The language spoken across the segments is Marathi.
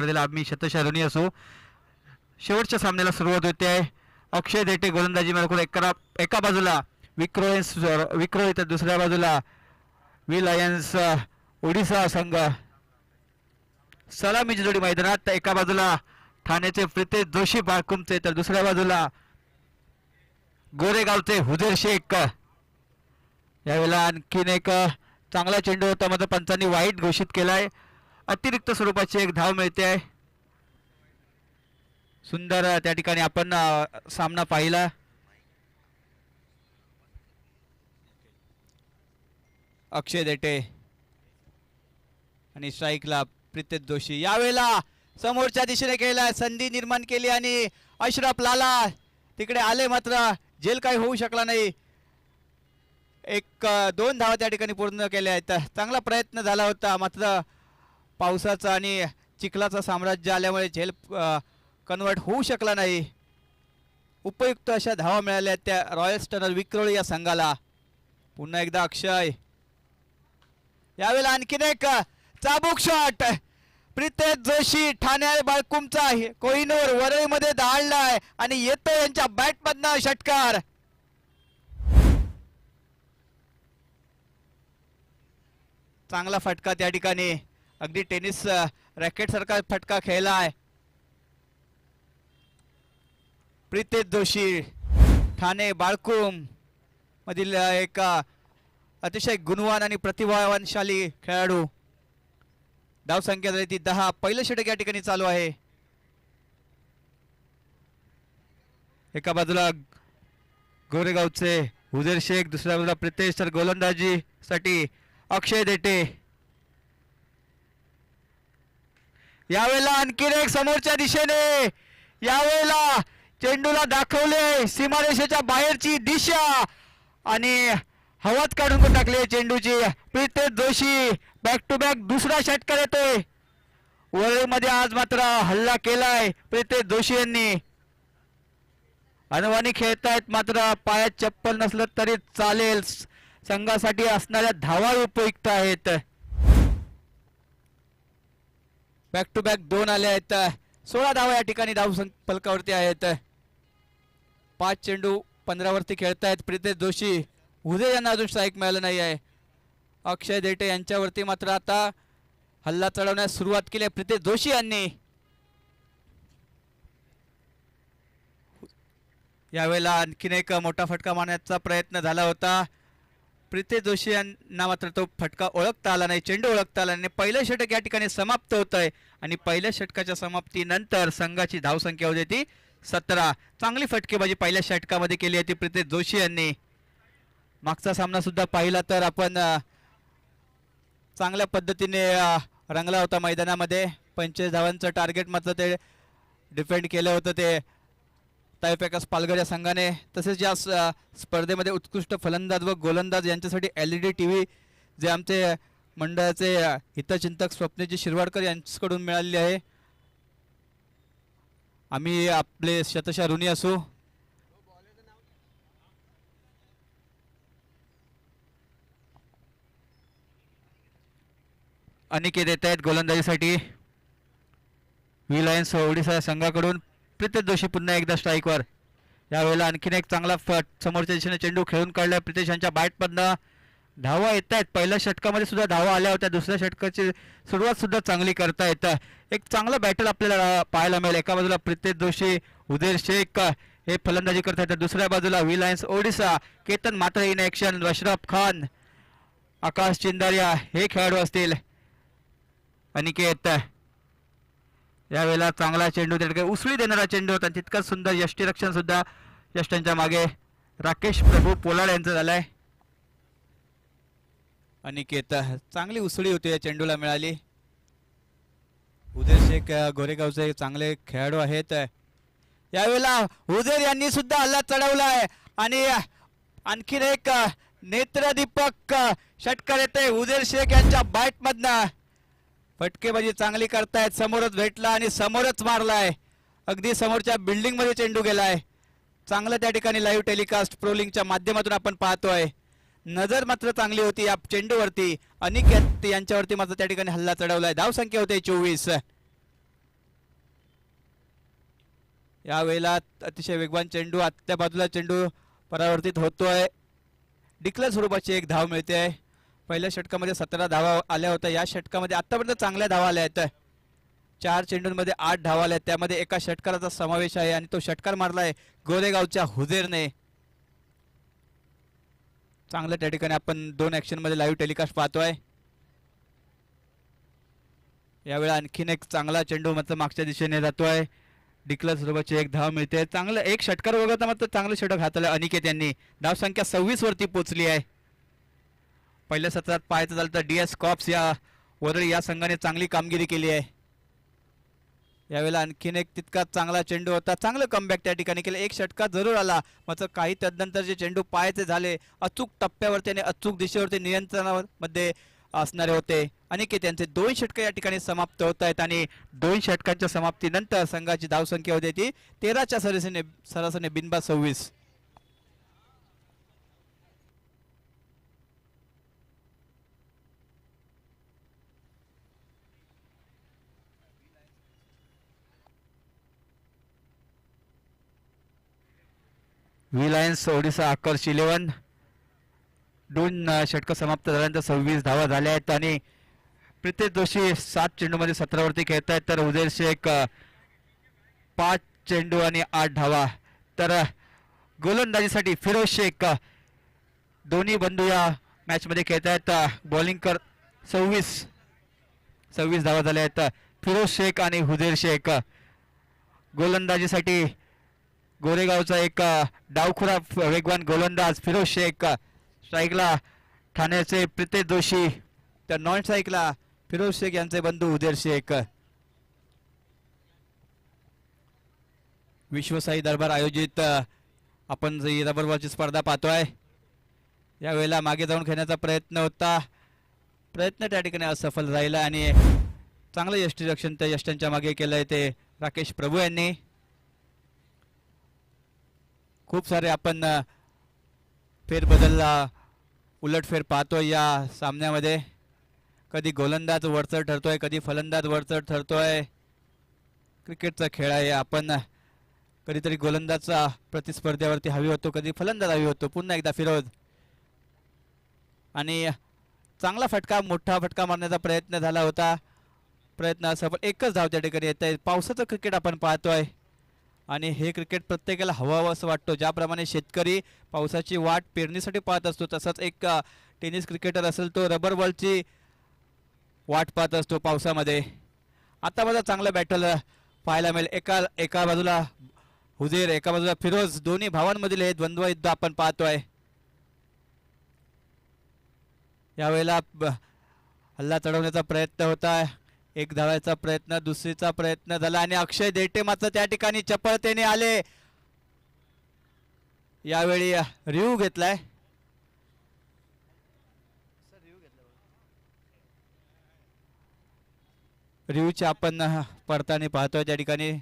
स्पर्धेला आम्ही शतशः ऋणी असू. शेवटच्या सामन्याला सुरुवात होते आहे. अक्षय देटे गोलंदाजी मार्कून एका बाजूला विक्रोळी तर दुसऱ्या बाजूला वी लायन्स ओडिसा संघ. सलामीची जोडी मैदानात. एका बाजूला ठाण्याचे प्रितेश जोशी बाळकुमचे तर दुसऱ्या बाजूला गोरेगावचे हुजेर शेख. यावेळेला आणखीन एक चांगला चेंडू होता मात्र पंचांनी वाईट घोषित केलाय. अतिरिक्त स्वरूपाची एक धाव मिळते आहे. सुंदर त्या ठिकाणी आपण सामना पाहिला. अक्षय देटे आणि स्ट्राईकला प्रितेश जोशी. यावेळेला समोरच्या दिशेने केला संधी निर्माण केली आणि अशरफ लाला तिकडे आले मात्र झेल काही होऊ शकला नाही. एक 2 धावा त्या ठिकाणी पूर्ण केल्या आहेत. चांगला प्रयत्न झाला होता मात्र पावसाचा आणि चिखलाचा साम्राज्य आल्यामुळे झेल कन्वर्ट होऊ शकला नाही. उपयुक्त अशा धावा मिळाल्या त्या रॉयल स्टनर विक्रोळी या संघाला. पुन्हा एकदा अक्षय. यावेळेला आणखीन एक चाबूक शॉट. प्रितेश जोशी ठाणे बाळकुमचा कोहिनूर वरळीमध्ये धाडलाय आणि येतो यांच्या बॅटमधनं षटकार. चांगला फटका त्या ठिकाणी. अगदी टेनिस रॅकेट सारखा फटका खेळलाय. प्रितेश जोशी ठाणे बाळकुम मधील एक अतिशय गुणवान आणि प्रतिभावानशाली खेळाडू. धावसंख्या झाली ती 10. पहिलं षटक या ठिकाणी चालू आहे. एका बाजूला गोरेगावचे हुजेर शेख दुसऱ्या बाजूला प्रितेश तर गोलंदाजीसाठी अक्षय देटे. यावेळेला आणखीन एक समोरच्या दिशेने. यावेळेला चेंडूला दाखवले सीमारेषेच्या बाहेरची दिशा आणि हवात काढून टाकले चेंडूची. Pritesh Joshi back to back दुसरा षटकार येतोय. वरळीमध्ये आज मात्र हल्ला केलाय प्रितेश जोशी यांनी. अनवाणी खेळतायत मात्र पायात चप्पल नसलं तरी चालेल. संघासाठी असणाऱ्या धावा उपयुक्त आहेत. बॅक टू बॅक 2 आले आहेत. 16 धावा या ठिकाणी धाव फलकावरती आहेत. 5 चेंडू 15 वरती खेळतायत प्रितेश जोशी. हुजेर यांना अजून स्ट्राईक मिळालं नाही आहे. अक्षय देटे यांच्यावरती मात्र आता हल्ला चढवण्यास सुरुवात केली आहे प्रितेश जोशी यांनी. यावेळेला आणखीन एक मोठा फटका मारण्याचा प्रयत्न झाला होता. प्रितेश जोशी यांना मात्र तो फटका ओळखता आला नाही. चेंडू ओळखता आला नाही. पहिलं षटक या ठिकाणी समाप्त होत आहे आणि पहिल्या षटकाच्या समाप्तीनंतर संघाची धावसंख्या होती ती 17. चांगली फटकेबाजी पहिल्या षटकामध्ये केली होती प्रितेश जोशी यांनी. मागचा सामना सुद्धा पाहिला तर आपण चांगल्या पद्धतीने रंगला होता मैदानामध्ये. 25 धावांचं टार्गेट मात्र ते डिफेंड केलं होतं ते तायपेकास पालघर या संघाने. तसेच या स्पर्धेमध्ये उत्कृष्ट फलंदाज व गोलंदाज यांच्यासाठी LED TV जे आमचे मंडळाचे हितचिंतक स्वप्नेजी शिरवाडकर यांच्याकडून मिळालेली आहे. आम्ही आपले शतशः ऋणी असू. अनिकेत येत आहेत गोलंदाजीसाठी वी लायन्स ओडिसा संघाकडून. प्रितेश जोशी पुन्हा एकदा स्ट्राईकवर. यावेळेला आणखीन एक चांगला समोरच्या दिशेने चेंडू खेळून काढला प्रितेश यांच्या बॅटमधनं. धावा येत आहेत. पहिल्या षटकामध्ये सुद्धा धावा आल्या होत्या. दुसऱ्या षटकाची सुरुवात सुद्धा चांगली करता येतं. एक चांगला बॅटल आपल्याला पाहायला मिळेल. एका बाजूला प्रितेश जोशी हुजेर शेख हे फलंदाजी करत आहेत. दुसऱ्या बाजूला वी लायन्स ओडिसा केतन मात्र इन ॲक्शन अशरफ खान आकाश चिंदारिया हे खेळाडू असतील. अनिकेत यावेळेला चांगला चेंडू त्या ठिकाणी उसळी देणारा चेंडू होता. तितकाच सुंदर यष्टीरक्षण सुद्धा यष्टांच्या मागे राकेश प्रभू पोलाड यांचं झालंय. अनिकेत चांगली उसळी होती या चेंडूला मिळाली. हुजेर शेख गोरेगावचे चांगले खेळाडू आहेत. यावेळेला हुजेर यांनी सुद्धा हल्ला चढवलाय आणि आणखीन एक नेत्रदीपक षटकार येते हुजेर शेख यांच्या बॅटमधनं. फटकेबाजी चांगली करतायत. समोरच भेटला आणि समोरच मारलाय. अगदी समोरच्या बिल्डिंग मध्ये चेंडू गेलाय. चांगलं त्या ठिकाणी लाईव्ह टेलिकास्ट प्रोलिंगच्या माध्यमातून आपण पाहतोय. नजर मात्र चांगली होती या चेंडूवरती. अनिकेत यांच्यावरती मात्र त्या ठिकाणी हल्ला चढवलाय. धावसंख्या होते 24. यावेळेला अतिशय वेगवान चेंडू आतल्या बाजूला चेंडू परावर्तित होतोय. डिक्लेअर स्वरूपाची एक धाव मिळते आहे. पहिल्या षटकामध्ये 17 धावा आल्या होत्या. या षटकामध्ये आतापर्यंत चांगल्या धावा आल्या आहेत. 4 चेंडूंमध्ये 8 धावा आल्या. त्यामध्ये एका षटकाराचा समावेश आहे आणि तो षटकार मारलाय गोरेगावच्या हुजेरने. चांगलं त्या ठिकाणी आपण 2 ॲक्शन मध्ये लाईव्ह टेलिकास्ट पाहतोय. यावेळी आणखीन एक चांगला चेंडू मात्र मागच्या दिशेने जातोय. डिक्लेअर स्वरूपाची एक धाव मिळते. चांगलं एक षटकार वगळता मात्र चांगलं षटक हाताळलं अनिकेत यांनी. धाव संख्या 26 वरती पोहोचली आहे. पहिल्या सत्रात पाहायचं झालं तर DS कॉप्स या वरळी या संघाने चांगली कामगिरी केली आहे. यावेळेला आणखीन एक तितकाच चांगला चेंडू होता. चांगलं कमबॅक त्या ठिकाणी केलं. एक षटकार जरूर आला मात्र काही तदनंतर जे चेंडू पाहायचे झाले अचूक टप्प्यावरती आणि अचूक दिशेवरती नियंत्रणामध्ये असणारे होते. अनिकेत यांचे 2 षटके या ठिकाणी समाप्त होत आहेत आणि 2 षटकांच्या समाप्तीनंतर संघाची धावसंख्या होती ती 13च्या सरासरीने बिनबाद 26. व्ही लायन्स ओडिसा आकर्ष 11 2 षटक समाप्त झाल्यानंतर 26 धावा झाल्या आहेत आणि प्रितेश जोशी 7 चेंडूमध्ये 17 वरती खेळत आहेत. तर उदय शेख 5 चेंडू आणि 8 धावा. तर गोलंदाजीसाठी फिरोज शेख दोन्ही बंधू या मॅच मध्ये खेळत आहेत. बॉलिंग कर 26 धावा झाल्या आहेत. फिरोज शेख आणि हुजेर शेख. गोलंदाजीसाठी गोरेगावचा एक डावखुरा वेगवान गोलंदाज फिरोज शेख. स्ट्राईकला ठाण्याचे प्रितेश जोशी तर नॉन स्ट्राईकला फिरोज शेख यांचे बंधू उदेर शेख. विश्वसाई दरबार आयोजित आपण जी रबरबॉलची स्पर्धा पाहतोय. यावेळेला मागे जाऊन खेळण्याचा प्रयत्न होता. प्रयत्न त्या ठिकाणी असफल राहिला आणि चांगलं यष्टीरक्षण त्या यष्टांच्या मागे केलंय ते राकेश प्रभू यांनी. खूप सारे आपण फेरबदलला उलटफेर पाहतोय या सामन्यामध्ये. कधी गोलंदाज वरचढ ठरतोय, कधी फलंदाज वरचढ ठरतोय. क्रिकेटचा खेळ आहे. आपण कधीतरी गोलंदाजचा प्रतिस्पर्ध्यावरती हवी होतो, कधी फलंदाज हवी होतो. पुन्हा एकदा फिरोज आणि चांगला फटका, मोठा फटका मारण्याचा प्रयत्न झाला होता. प्रयत्न असफल. एकच धाव त्या ठिकाणी येत आहे. पावसाचं क्रिकेट आपण पाहतोय आणि हे क्रिकेट प्रत्येकाला हवं असं वाटतं. ज्याप्रमाणे शेतकरी पावसाची वाट पेरणीसाठी पाहत असतो तसंच एक टेनिस क्रिकेटर असेल तो रबर बॉलची वाट पाहत असतो पावसामध्ये. आता माझा चांगला बॅटल पाहायला मिळेल. एका बाजूला हुजेर, एका बाजूला फिरोज. दोन्ही भावांमधील हे द्वंद्व युद्ध आपण पाहतोय. यावेळेला हल्ला चढवण्याचा प्रयत्न होता. एक धावायचा प्रयत्न, दुसरीचा प्रयत्न झाला आणि अक्षय देठे मात्र त्या ठिकाणी चपळतेने आले. यावेळी रिव्ह्यू घेतलाय. रिव्ह्यूची आपण पडताळणी पाहतोय. त्या ठिकाणी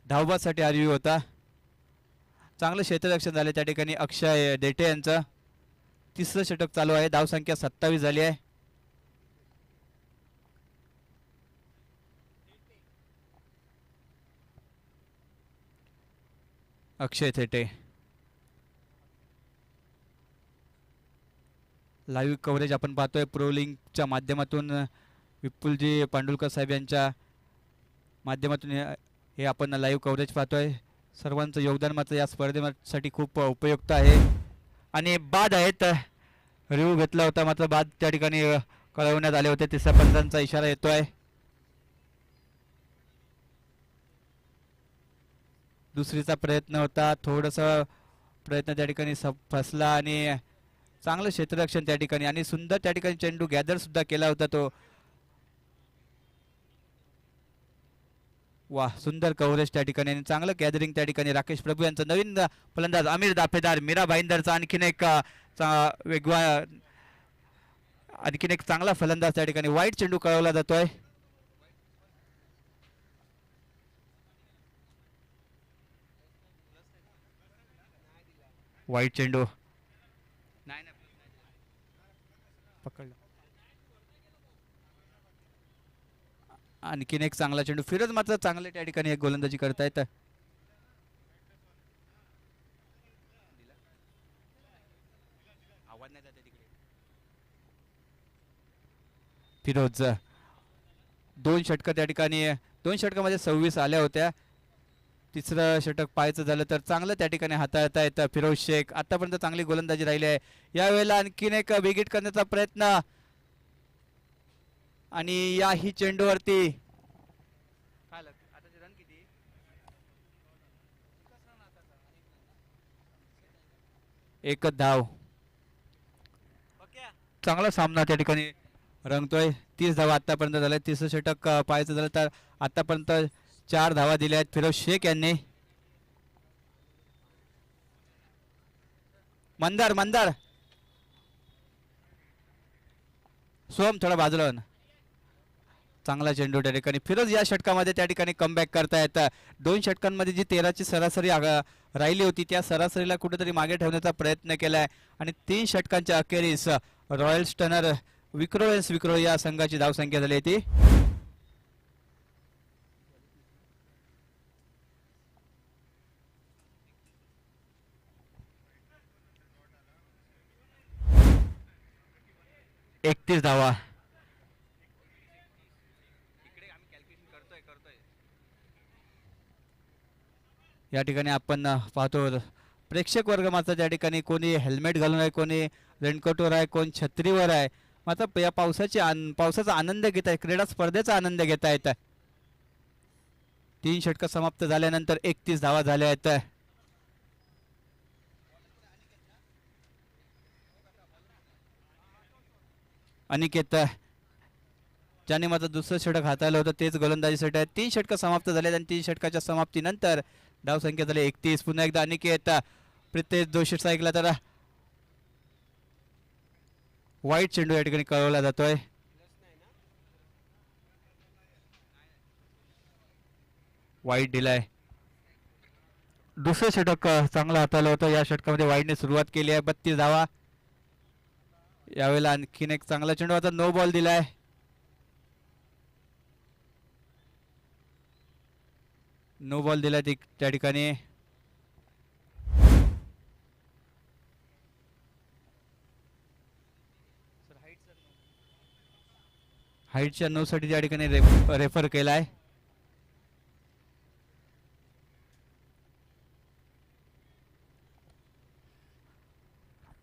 धावबासाठी हा रिव्ह्यू होता. चांगलं क्षेत्ररक्षण झाले त्या ठिकाणी अक्षय देठे यांचं. 3रं षटक चालू आहे. धावसंख्या 27 झाली आहे. अक्षय थेटे. लाईव्ह कव्हरेज आपण पाहतोय प्रो लिंकच्या माध्यमातून. विपुलजी पांडुलकर साहेब यांच्या माध्यमातून हे आपण लाईव्ह कव्हरेज पाहतोय. सर्वांचं योगदान मात्र या स्पर्धेसाठी खूप उपयुक्त आहे. आणि बाद आहेत. रिव्ह्यू घेतला होता मात्र बाद त्या ठिकाणी कळवण्यात आले होते. 3ऱ्या पंचांचा इशारा येतोय. दुसरीचा प्रयत्न होता. थोडंसं प्रयत्न त्या ठिकाणी फसला आणि चांगलं क्षेत्ररक्षण त्या ठिकाणी आणि सुंदर त्या ठिकाणी चेंडू गॅदर सुद्धा केला होता तो. वाह, सुंदर कव्हरेज त्या ठिकाणी आणि चांगलं गॅदरिंग त्या ठिकाणी. राकेश प्रभू यांचा नवीन फलंदाज अमीर दाफेदार. मीरा भाईंदरचा आणखीन एक वेगवा आणखीन एक चांगला फलंदाज त्या ठिकाणी. वाईट चेंडू कळवला जातोय. वाईट चेंडू पकडला. आणखीन एक चांगला चेंडू. फिरोज मात्र चांगले त्या ठिकाणी एक गोलंदाजी करतायत. फिरोज 2 षटक त्या ठिकाणी, 2 षटकामध्ये 26 आल्या होत्या. तिसरं षटक पाहायचं झालं तर चांगलं त्या ठिकाणी हाताळता येतं. फिरोज शेख आतापर्यंत चांगली गोलंदाजी राहिली आहे. यावेळेला आणखीन एक बिगिट करण्याचा प्रयत्न आणि याही चेंडूवरती एकच धाव. चांगला सामना त्या ठिकाणी रंगतोय. 30 धावा आतापर्यंत झाल्या. तिसरं षटक पाहायचं झालं तर आतापर्यंत 4 धावा दिल्या आहेत फिरोज शेख यांनी. मंदार मंदार सोम थोडा बाजूला. चांगला चेंडू त्या ठिकाणी. फिरोज या षटकामध्ये त्या ठिकाणी कमबॅक करता येतं. 2 षटकांमध्ये जी 13ची सरासरी राहिली होती त्या सरासरीला कुठेतरी मागे ठेवण्याचा प्रयत्न केलाय आणि 3 षटकांच्या अखेरीस रॉयल स्टनर विक्रोळ या संघाची धावसंख्या झाली ती. एकतीस धावा. या ठिकाणी आपण पाहतो प्रेक्षक वर्ग मात्र त्या ठिकाणी कोणी हेल्मेट घालून आहे, कोणी रेनकोटवर आहे, कोण छत्रीवर आहे. मात्र या पावसाचा आनंद घेत आहे, क्रीडा स्पर्धेचा आनंद घेत आहेत. 3 षटक समाप्त झाल्यानंतर 31 धावा झाल्या आहेत. अनिकेत ज्याने मात्र दुसरं षटक हाताळलं होतं तेच गोलंदाजीसाठी आहे. 3 षटक समाप्त झाले आणि 3 षटकाच्या समाप्तीनंतर धावसंख्या झाली 31. पुन्हा एकदा अनिकेत प्रितेश जोशीचा ऐकला तर वाईट चेंडू या ठिकाणी कळवला जातोय. वाईट दिलाय. दुसरं षटक चांगलं हाताळलं होतं. या षटकामध्ये वाईटने सुरुवात केली आहे. 32 धावा. यावेळेला आणखीन एक चांगला चेंडू, आता नो बॉल दिलाय. नो बॉल दिलाय त्या ठिकाणी. हाईटच्या 9 साठी त्या ठिकाणी रेफर केलाय.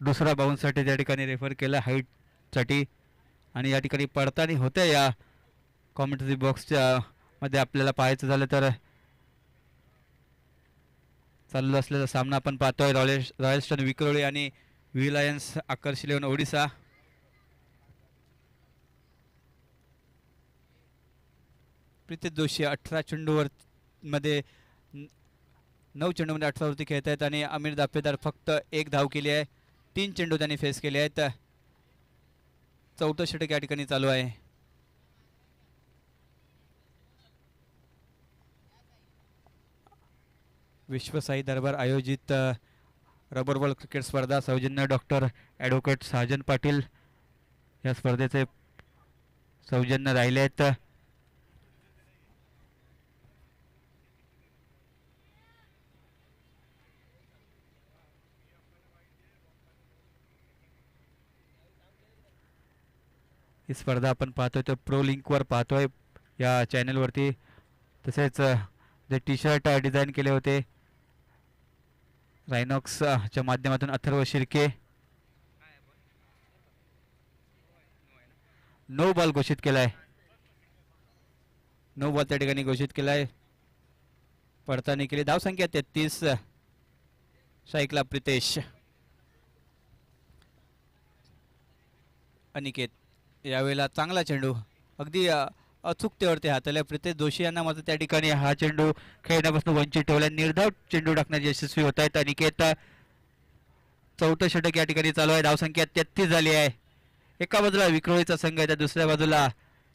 दुसरा बाउन्स साठी त्या ठिकाणी रेफर केला हाईट साठी. आणि या ठिकाणी पडताना होत्या या कॉमेंट्री बॉक्सच्या मध्ये आपल्याला पाहायचं झालं तर चालू असलेला सामना आपण पाहतोय. रॉयल स्टन विक्रोळी आणि व्ही लायन्स आकर्ष 11 ओडिसा. प्रितेश जोशी 18 चेंडूवर मध्ये 9 चेंडूमध्ये 18 वरती खेळत आहेत आणि अमीर दाफेदार फक्त 1 धाव केली आहे. 3 चेंडू त्यांनी फेस केले आहेत. चौथं षटक या ठिकाणी चालू आहे. विश्वसाई दरबार आयोजित रबर बॉल क्रिकेट स्पर्धा सौजन्य डॉक्टर ॲडव्होकेट साजन पाटील या स्पर्धेचे सौजन्य राहिले आहेत. ही स्पर्धा आपण पाहतोय तर प्रो लिंकवर पाहतोय या चॅनलवरती. तसेच जे टी शर्ट डिझाईन केले होते रायनॉक्सच्या माध्यमातून अथर्व शिर्के. नो बॉल घोषित केलाय. नो बॉल त्या ठिकाणी घोषित केलाय. पडताना केली. धावसंख्या 33. शाईकला प्रितेश. अनिकेत यावेळेला चांगला चेंडू अगदी अचूकतेवरती हाताळल्या. प्रितेश जोशी यांना मात्र त्या ठिकाणी हा चेंडू खेळण्यापासून वंचित ठेवला. निर्धाव चेंडू टाकण्याचे यशस्वी होत आहेत. अनिकेत चौथं षटक या ठिकाणी चालू आहे. धावसंख्या 33 झाली आहे. एका बाजूला विक्रोळीचा संघ आहे तर दुसऱ्या बाजूला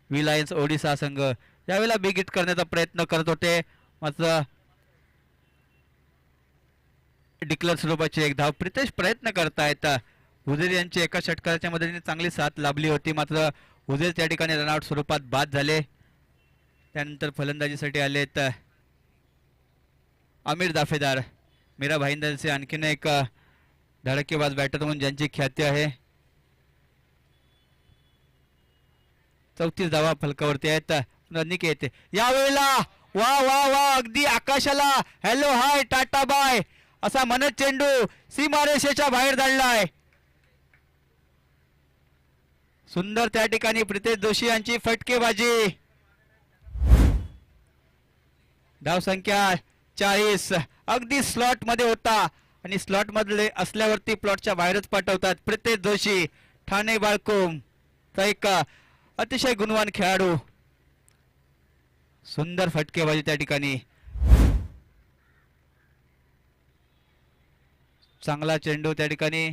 व्ही लायन्स ओडिसा संघ. यावेळेला बिग हिट करण्याचा प्रयत्न करत होते मात्र डिक्लेअर स्वरूपाची एक धाव. प्रितेश प्रयत्न करतायत. हुजेर यांची एका षटकाच्या मदतीने चांगली साथ लाभली होती मात्र हुजेर त्या ठिकाणी रनआउट स्वरूपात बाद झाले. त्यानंतर फलंदाजीसाठी आलेत आमिर दाफेदार. मीरा भाईंदरचे आणखीन एक धडकेबाज बॅटर म्हणून ज्यांची ख्याती आहे. 34 धावा फलकावरती आहेत. निकेत यावेळेला वा वा वा अगदी आकाशाला हॅलो हाय टाटा बाय असा मनत चेंडू सीमारेषेच्या बाहेर धाडलाय. सुंदर त्या ठिकाणी प्रितेश जोशी यांची फटकेबाजी. धावसंख्या 40. अगदी स्लॉट मध्ये होता आणि स्लॉट मध्ये असल्यावरती प्लॉटच्या बाहेरच पाठवतात. प्रितेश जोशी ठाणे बाळकुम एक अतिशय गुणवान खेळाडू. सुंदर फटकेबाजी त्या ठिकाणी. चांगला चेंडू त्या ठिकाणी.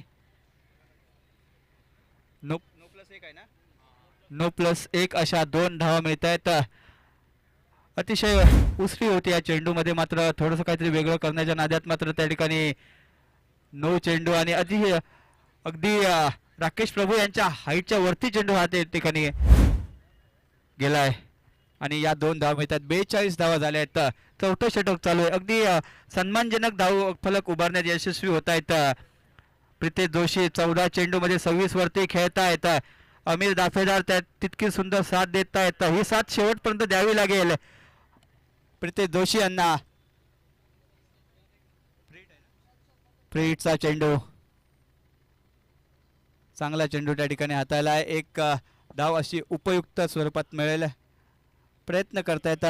नो प्लस एक अशा 2 धावा मिळत आहेत. अतिशय उसरी होती या चेंडू मध्ये, मात्र थोडस काहीतरी वेगळं करण्याच्या नादात मात्र त्या ठिकाणी नो चेंडू आणि अगदी राकेश प्रभू यांच्या हाईटच्या वरती चेंडू हा त्या ठिकाणी गेलाय आणि या 2 धावा मिळतात. 42 धावा झाल्या आहेत. चौथं षटक चालू आहे. अगदी सन्मानजनक धाव फलक उभारण्यात यशस्वी होत आहेत प्रितेश जोशी. 14 चेंडू मध्ये 26 वरती खेळतायत. आमिर दाफेदार त्यात तितकी सुंदर साथ देत आहेत. ही साथ शेवटपर्यंत द्यावी लागेल प्रितेश जोशी यांना. फ्रीटचा चेंडू, चांगला चेंडू त्या ठिकाणी हाताळला. एक धाव अशी उपयुक्त स्वरूपात मिळेल प्रयत्न करतायत.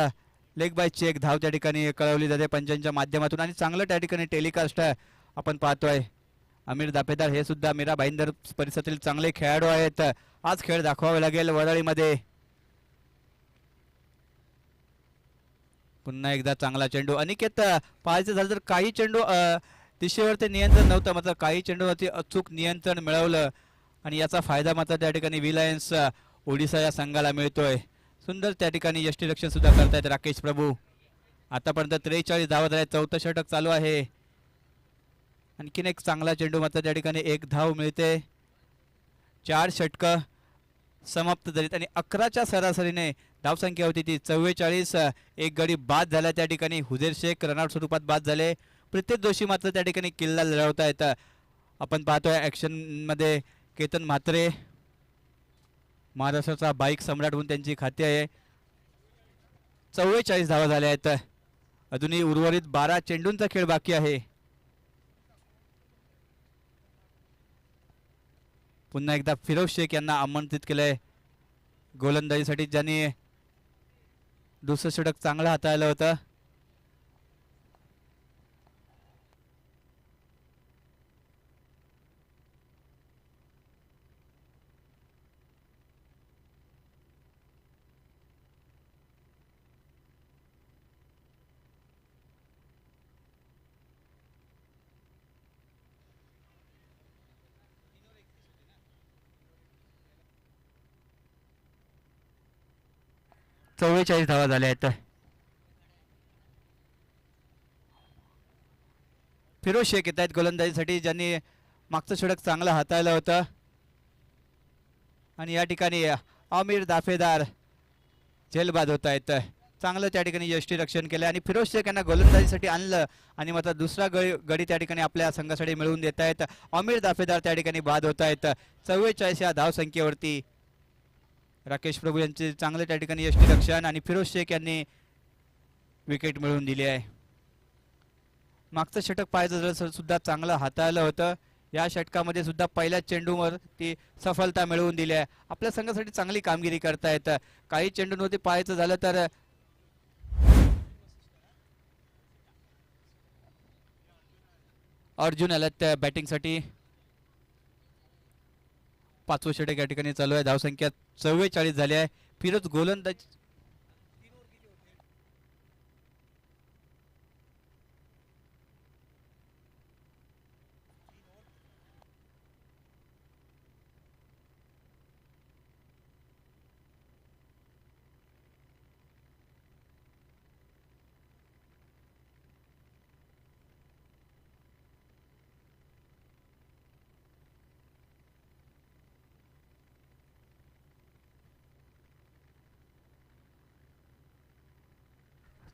लेग बायची एक धाव त्या ठिकाणी कळवली जाते पंचांच्या माध्यमातून आणि चांगलं त्या ठिकाणी टेलिकास्ट आपण पाहतोय. आमिर दाफेदार हे सुद्धा मीरा भाईंदर परिसरातील चांगले खेळाडू आहेत. आज खेळ दाखवावे लागेल वरळीमध्ये. पुन्हा एकदा चांगला चेंडू. अनिकेत पाहायचं झालं तर काही चेंडू दिशेवरती नियंत्रण नव्हतं, मात्र काही चेंडूवरती अचूक नियंत्रण मिळवलं आणि याचा फायदा मात्र त्या ठिकाणी विलायन्स ओडिसा या संघाला मिळतोय. सुंदर त्या ठिकाणी यष्टीरक्षण सुद्धा करतायत राकेश प्रभू. आतापर्यंत 43 धावा झाल्या. चौथं षटक चालू आहे. आणखीन एक चांगला चेंडू मात्र त्या ठिकाणी एक धाव मिळते. 4 षटकं समाप्त झालीत आणि 11च्या सरासरीने धावसंख्या होती ती 44. एक गडी बाद झाला त्या ठिकाणी. हुजेर शेख रनआउट स्वरूपात बाद झाले. प्रितेश जोशी मात्र त्या ठिकाणी किल्ला लढवतायत. आपण पाहतोय ऍक्शन मध्ये केतन म्हात्रे महाराष्ट्राचा बाईक सम्राट म्हणून त्यांची खाती आहे. 44 धावा झाल्या आहेत. अजूनही उर्वरित 12 चेंडूंचा खेळ बाकी आहे. पुन्हा एकदा फिरोज शेख यांना आमंत्रित केलंय गोलंदाजीसाठी, ज्यांनी दुसरं षटक चांगलं हाताळलं होतं. चव्वेचाळीस धावा झाल्या आहेत. फिरोज शेख येत आहेत गोलंदाजीसाठी, ज्यांनी मागचं षटक चांगलं हाताळलं होतं. आणि या ठिकाणी आमिर दाफेदार झेलबाद होत आहेत. चांगलं त्या ठिकाणी यष्टीरक्षण केलं आणि फिरोज शेख यांना गोलंदाजीसाठी आणलं आणि मात्र दुसरा गडी त्या ठिकाणी आपल्या संघासाठी मिळवून देत आहेत. आमिर दाफेदार त्या ठिकाणी बाद होत आहेत. 44 या धावसंख्येवरती राकेश प्रभू यांचे चांगले त्या ठिकाणी यष्टीरक्षण आणि फिरोज शेख यांनी विकेट मिळवून दिली आहे. मागचं षटक पाहायचं सुद्धा चांगलं हाताळलं होतं. या षटकामध्ये सुद्धा पहिल्या चेंडूवर ती सफलता मिळवून दिली आहे. आपल्या संघासाठी चांगली कामगिरी करतायत. काही चेंडूंवरती पाहायचं झालं तर अर्जुन आल्यात बॅटिंगसाठी. 5वं षटक या ठिकाणी चालू आहे. धावसंख्या 44 झाली आहे. फिरोज गोलंदाज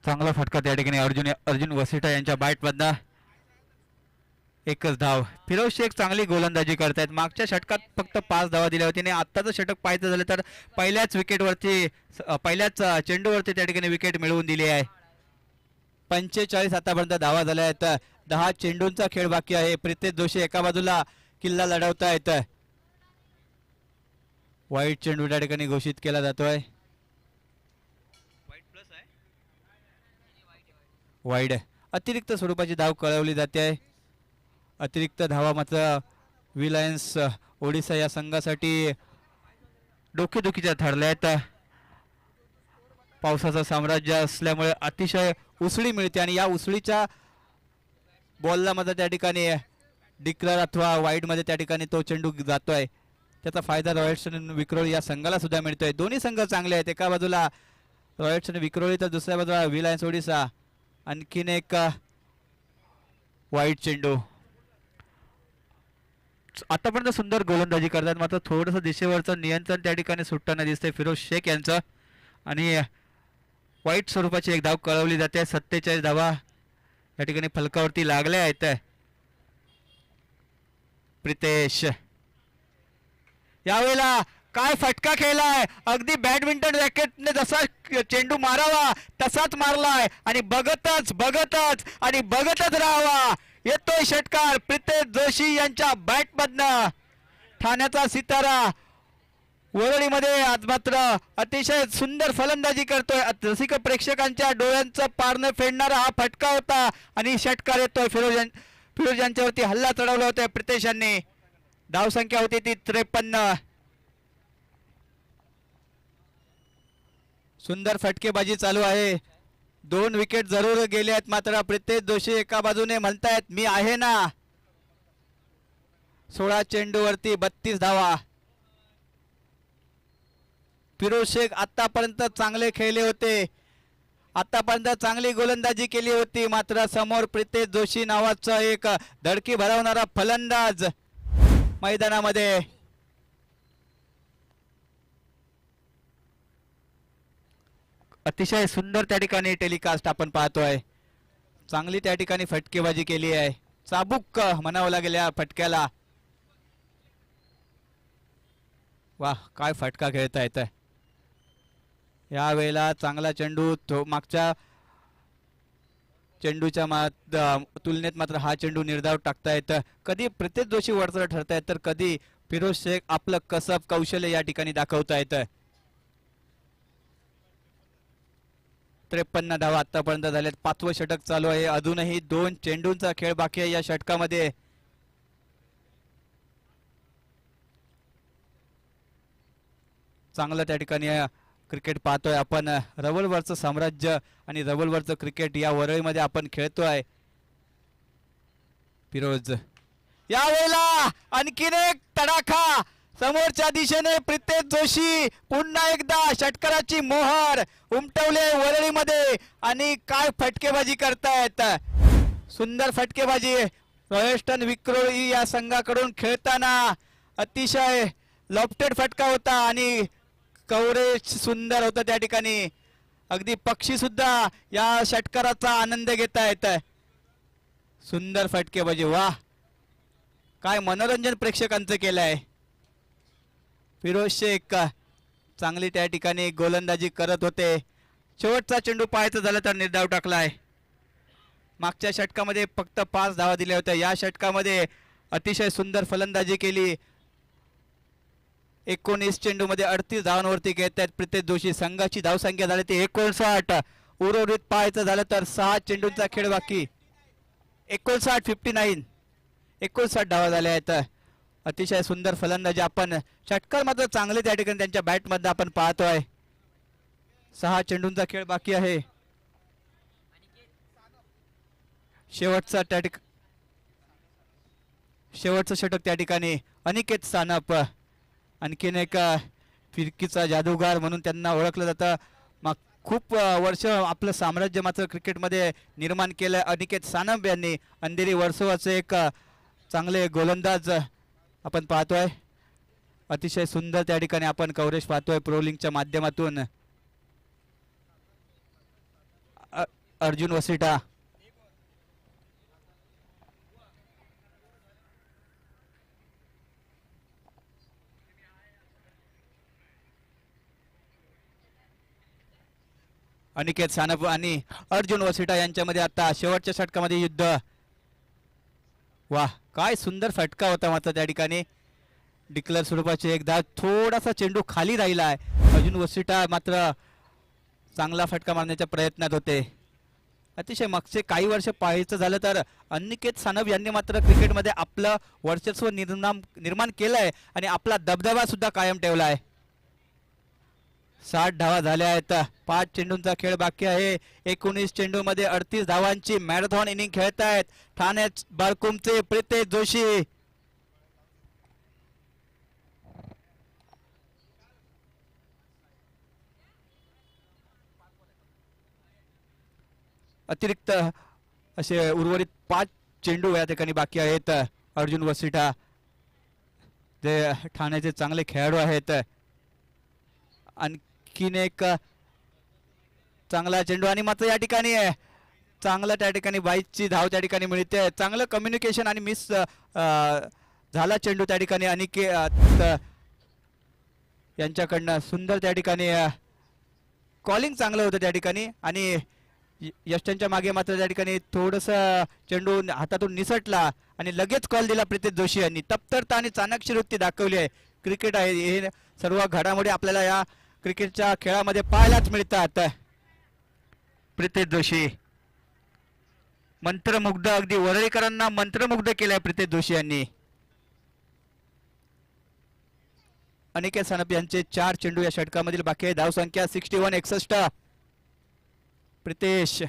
चांगला फटका त्या ठिकाणी अर्जुन वसिटा यांच्या बॅट मधनं. एकच धाव. फिरोज शेख चांगली गोलंदाजी करतायत. मागच्या षटकात फक्त 5 धावा दिल्या होत्या आणि आत्ताचं षटक पाहायचं झालं तर पहिल्याच चेंडूवरती त्या ठिकाणी विकेट मिळवून दिली आहे. 45 आतापर्यंत धावा झाल्या आहेत. 10 चेंडूंचा खेळ बाकी आहे. प्रितेश जोशी एका बाजूला किल्ला लढवतायत. वाईट चेंडू त्या ठिकाणी घोषित केला जातोय. वाईड अतिरिक्त स्वरूपाची धाव कळवली जाते आहे. अतिरिक्त धावा मात्र विलायन्स ओडिसा या संघासाठी डोकेदुखीच्या ठरल्या आहेत. पावसाचं साम्राज्य असल्यामुळे अतिशय उसळी मिळते आणि या उसळीच्या बॉलला मध्ये त्या ठिकाणी डिक्लर अथवा वाईड मध्ये त्या ठिकाणी तो चेंडू जातोय. त्याचा फायदा रॉयल्स विक्रोळी या संघाला सुद्धा मिळतोय. दोन्ही संघ चांगले आहेत. एका बाजूला रॉयल्स विक्रोळी तर दुसऱ्या बाजूला विलायन्स ओडिसा. आणखीन एक वाईट चेंडू. आतापर्यंत सुंदर गोलंदाजी करतात मात्र थोडंसं दिशेवरचं नियंत्रण त्या ठिकाणी सुटताना दिसतंय फिरोज शेख यांचं. आणि वाईट स्वरूपाची एक धाव कळवली जाते. 47 धावा या ठिकाणी फलकावरती लागल्या आहेत. प्रितेश यावेळेला काय फटका खेळलाय. अगदी बॅडमिंटन रॅकेटने जसा चेंडू मारावा तसाच मारलाय आणि बघतच राहावा. येतोय षटकार प्रितेश जोशी यांच्या बॅट मधनं. ठाण्याचा सितारा वरळीमध्ये आज मात्र अतिशय सुंदर फलंदाजी करतोय. रसिक प्रेक्षकांच्या डोळ्यांचं पारणं फेडणारा हा फटका होता आणि षटकार येतोय. फिरोज यांच्यावरती हल्ला चढवला होता प्रितेश यांनी. धावसंख्या होती ती 53. सुंदर फटकेबाजी चालू आहे. 2 विकेट जरूर गेले आहेत मात्र प्रितेश जोशी एका बाजूने म्हणतायत मी आहे ना. 16 चेंडूवरती 32 धावा. फिरोज शेख आतापर्यंत चांगले खेळले होते. आतापर्यंत चांगली गोलंदाजी केली होती मात्र समोर प्रितेश जोशी नावाचा एक धडकी भरवणारा फलंदाज मैदानामध्ये. अतिशय सुंदर त्या ठिकाणी टेलिकास्ट आपण पाहतोय. चांगली त्या ठिकाणी फटकेबाजी केली आहे. चाबूक म्हणावं लागेल या फटक्याला. वाह काय फटका खेळतायत. या वेळेला चांगला चेंडू. मागच्या चेंडूच्या तुलनेत मात्र हा चेंडू निर्धाव टाकतायत. कधी प्रितेश जोशी वरचढ ठरतायत तर कधी फिरोज शेख आपलं कसब कौशल्य या ठिकाणी दाखवतायत. 53 धावा आतापर्यंत झाल्यात. 5वं षटक चालू आहे. अजूनही 2 चेंडूंचा खेळ बाकी आहे या षटकामध्ये. चांगलं त्या ठिकाणी क्रिकेट पाहतोय आपण. रबलवरचं साम्राज्य आणि रबलवरचं क्रिकेट या वरळीमध्ये आपण खेळतोय. फिरोज यावेळेला आणखीन एक तडाखा समोरच्या दिशेने. प्रितेश जोशी पुन्हा एकदा षटकाराची मोहर उमटवले वरळीमध्ये आणि काय फटकेबाजी करतायत. सुंदर फटकेबाजी. रॉयस्टन विक्रोळी या संघाकडून खेळताना अतिशय लॉफ्टेड फटका होता आणि कव्हरेज सुंदर होतं त्या ठिकाणी. अगदी पक्षी सुद्धा या षटकाराचा आनंद घेत आहेत. सुंदर फटकेबाजी. वाह काय मनोरंजन प्रेक्षकांचं केलंय. फिरोज शेख चांगली त्या ठिकाणी गोलंदाजी करत होते. शेवटचा चेंडू पाहायचं झालं तर निर्धाव टाकलाय. मागच्या षटकामध्ये फक्त 5 धावा दिल्या होत्या. या षटकामध्ये अतिशय सुंदर फलंदाजी केली. 19 चेंडू मध्ये 38 धावांवरती घेत आहेत प्रितेश जोशी. संघाची धावसंख्या झाली ती 59. उर्वरित पाहायचं झालं तर 6 चेंडूंचा खेळ बाकी. 59 धावा झाल्या आहेत. अतिशय सुंदर फलंदाजी. आपण षटकार मात्र चांगले त्या ठिकाणी त्यांच्या बॅट मध्ये आपण पाहतोय. 6 चेंडूंचा खेळ बाकी आहे. शेवटचं षटक त्या ठिकाणी अनिकेत सानप. आणखीन एक फिरकीचा जादूगार म्हणून त्यांना ओळखलं जातं. मग खूप वर्ष आपलं साम्राज्य मात्र क्रिकेटमध्ये निर्माण केलं अनिकेत सानप यांनी. अंधेरी वर्सोवाचे एक चांगले गोलंदाज आपण पाहतोय. अतिशय सुंदर त्या ठिकाणी आपण कव्हरेज पाहतोय प्रोलिंगच्या माध्यमातून. अर्जुन वसिटा. अनिकेत सानप आणि अर्जुन वसिटा यांच्यामध्ये आता शेवटच्या षटकामध्ये युद्ध. वाह, काय सुंदर फटका होता मात्र त्या ठिकाणी. डिक्लेअर स्वरूपाचे एकदा थोडासा चेंडू खाली राहिला आहे. अर्जुन वसिटा मात्र चांगला फटका मारण्याच्या प्रयत्नात होते. अतिशय मागचे काही वर्ष पाहायचं झालं तर अनिकेत सानप यांनी मात्र क्रिकेटमध्ये आपलं वर्चस्व निर्माण केलं आहे आणि आपला दबदबा सुद्धा कायम ठेवला आहे. 60 धावा झाल्या आहेत. 5 चेंडूंचा खेळ बाकी आहे. 19 चेंडूमध्ये 38 धावांची मॅरेथॉन इनिंग खेळतायत ठाणे बाळकुमचे प्रितेश जोशी. अतिरिक्त असे उर्वरित 5 चेंडू या ठिकाणी बाकी आहेत. अर्जुन वसिटा जे ठाण्याचे चांगले खेळाडू आहेत. आणखीन एक चांगला चेंडू आणि मात्र या ठिकाणी चांगला त्या ठिकाणी 22ची धाव त्या ठिकाणी मिळते. चांगलं कम्युनिकेशन आणि मिस झाला चेंडू त्या ठिकाणी अनिकेत यांच्याकडनं. सुंदर त्या ठिकाणी कॉलिंग चांगलं होतं त्या ठिकाणी आणि यष्टनच्या मागे मात्र त्या ठिकाणी थोडंसं चेंडू हातातून निसटला आणि लगेच कॉल दिला प्रितेश जोशी यांनी. तप्तरता आणि चाणक्य वृत्ती दाखवली आहे. क्रिकेट आहे, हे सर्व घडामोडी आपल्याला या क्रिकेटच्या खेळामध्ये पाहायलाच मिळतात. प्रितेश जोशी मंत्रमुग्ध, अगदी वरळीकरांना मंत्रमुग्ध केलंय प्रितेश जोशी यांनी. अनिकेत सानप यांचे 4 चेंडू या षटकामधील बाकी आहे. धावसंख्या 61. प्रितेश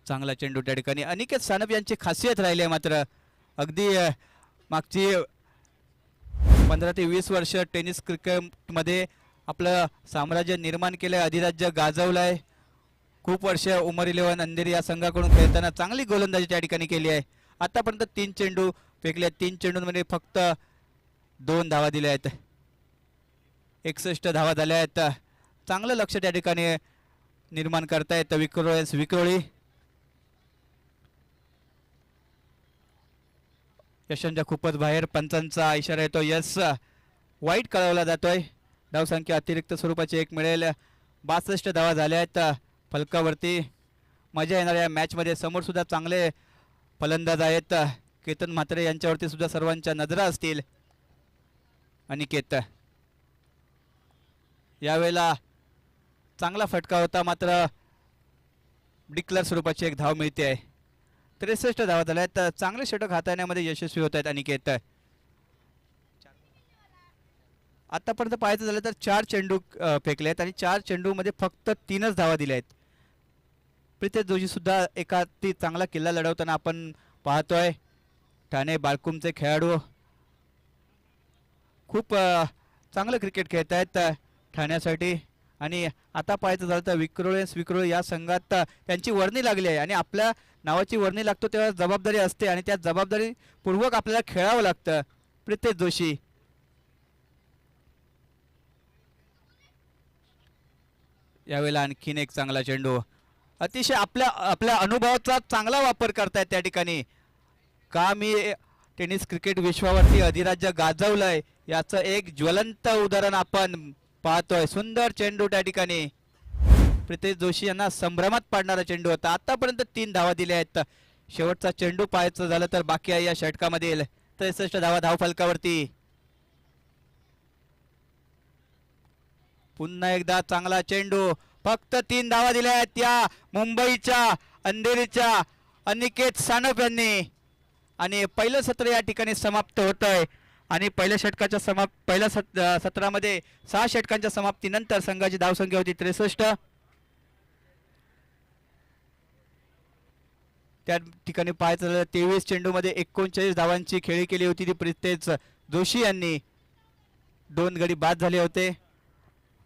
चांगला चेंडू त्या ठिकाणी. अनिकेत सानप यांची खासियत राहिली आहे मात्र अगदी मागची 15 ते 20 वर्ष टेनिस क्रिकेटमध्ये आपलं साम्राज्य निर्माण केलंय, अधिराज्य गाजवलंय. खूप वर्ष उमर 11 अंधेरी या संघाकडून खेळताना चांगली गोलंदाजी त्या ठिकाणी केली आहे. आतापर्यंत 3 चेंडू फेकले. 3 चेंडूंमध्ये फक्त 2 धावा दिल्या आहेत. 61 धावा झाल्या आहेत. चांगलं लक्ष त्या ठिकाणी निर्माण करतायत विक्रोळी. यशांच्या खूपच बाहेर. पंचांचा इशारा येतो. यस, वाईट कळवला जातोय. धावसंख्या अतिरिक्त स्वरूपाची 1 मिळेल. 62 धावा झाल्या आहेत फलकावरती. मजा येणार या मॅच मध्ये. समोर सुद्धा चांगले फलंदाज आहेत. केतन म्हात्रे यांच्यावरती सुद्धा सर्वांच्या नजरा असतील. अनिकेत यावेळेला चांगला फटका होता मात्र डिक्लेअर स्वरूपाची 1 धाव मिळते आहे. 63 धावा झाल्या आहेत. चांगले षटक हाताळण्यामध्ये यशस्वी होत आहेत अनिकेत. आतापर्यंत पाहायचं झालं तर 4 चेंडू फेकले आहेत आणि 4 चेंडूमध्ये फक्त 3च धावा दिल्या आहेत. प्रितेश जोशी सुद्धा एखादी चांगला किल्ला लढवताना आपण पाहतोय. ठाणे बाळकुमचे खेळाडू खूप चांगलं क्रिकेट खेळत आहेत ठाण्यासाठी. आणि आता पाहायचं झालं तर विक्रोळे या संघात त्यांची वर्णी लागली आहे आणि आपल्या नावाची वर्णी लागतो तेव्हा जबाबदारी असते आणि त्या जबाबदारीपूर्वक आपल्याला खेळावं लागतं. प्रितेश जोशी यावेळेला आणखीन एक चांगला चेंडू. अतिशय आपल्या अनुभवाचा चांगला वापर करतायत त्या ठिकाणी. का मी टेनिस क्रिकेट विश्वावरती अधिराज्य गाजवलंय याचं एक ज्वलंत उदाहरण आपण पाहतोय. सुंदर चेंडू त्या ठिकाणी. प्रितेश जोशी यांना संभ्रमात पाडणारा चेंडू होता. आतापर्यंत 3 धावा दिल्या आहेत. शेवटचा चेंडू पाहायचं झालं तर बाकी आहे या षटकामधील. 63 धावा धाव फलकावरती. पुन्हा एकदा चांगला चेंडू. फक्त 3 धावा दिल्या आहेत या मुंबईच्या अंधेरीच्या अनिकेत सानप यांनी. आणि पहिलं सत्र या ठिकाणी समाप्त होत आहे. आणि पहिल्या सत्रामध्ये 6 षटकांच्या समाप्तीनंतर संघाची धावसंख्या होती 63. त्या ठिकाणी पाहायचं झालं 23 चेंडूमध्ये 39 धावांची खेळी केली होती ती प्रितेश जोशी यांनी. 2 गडी बाद झाले होते.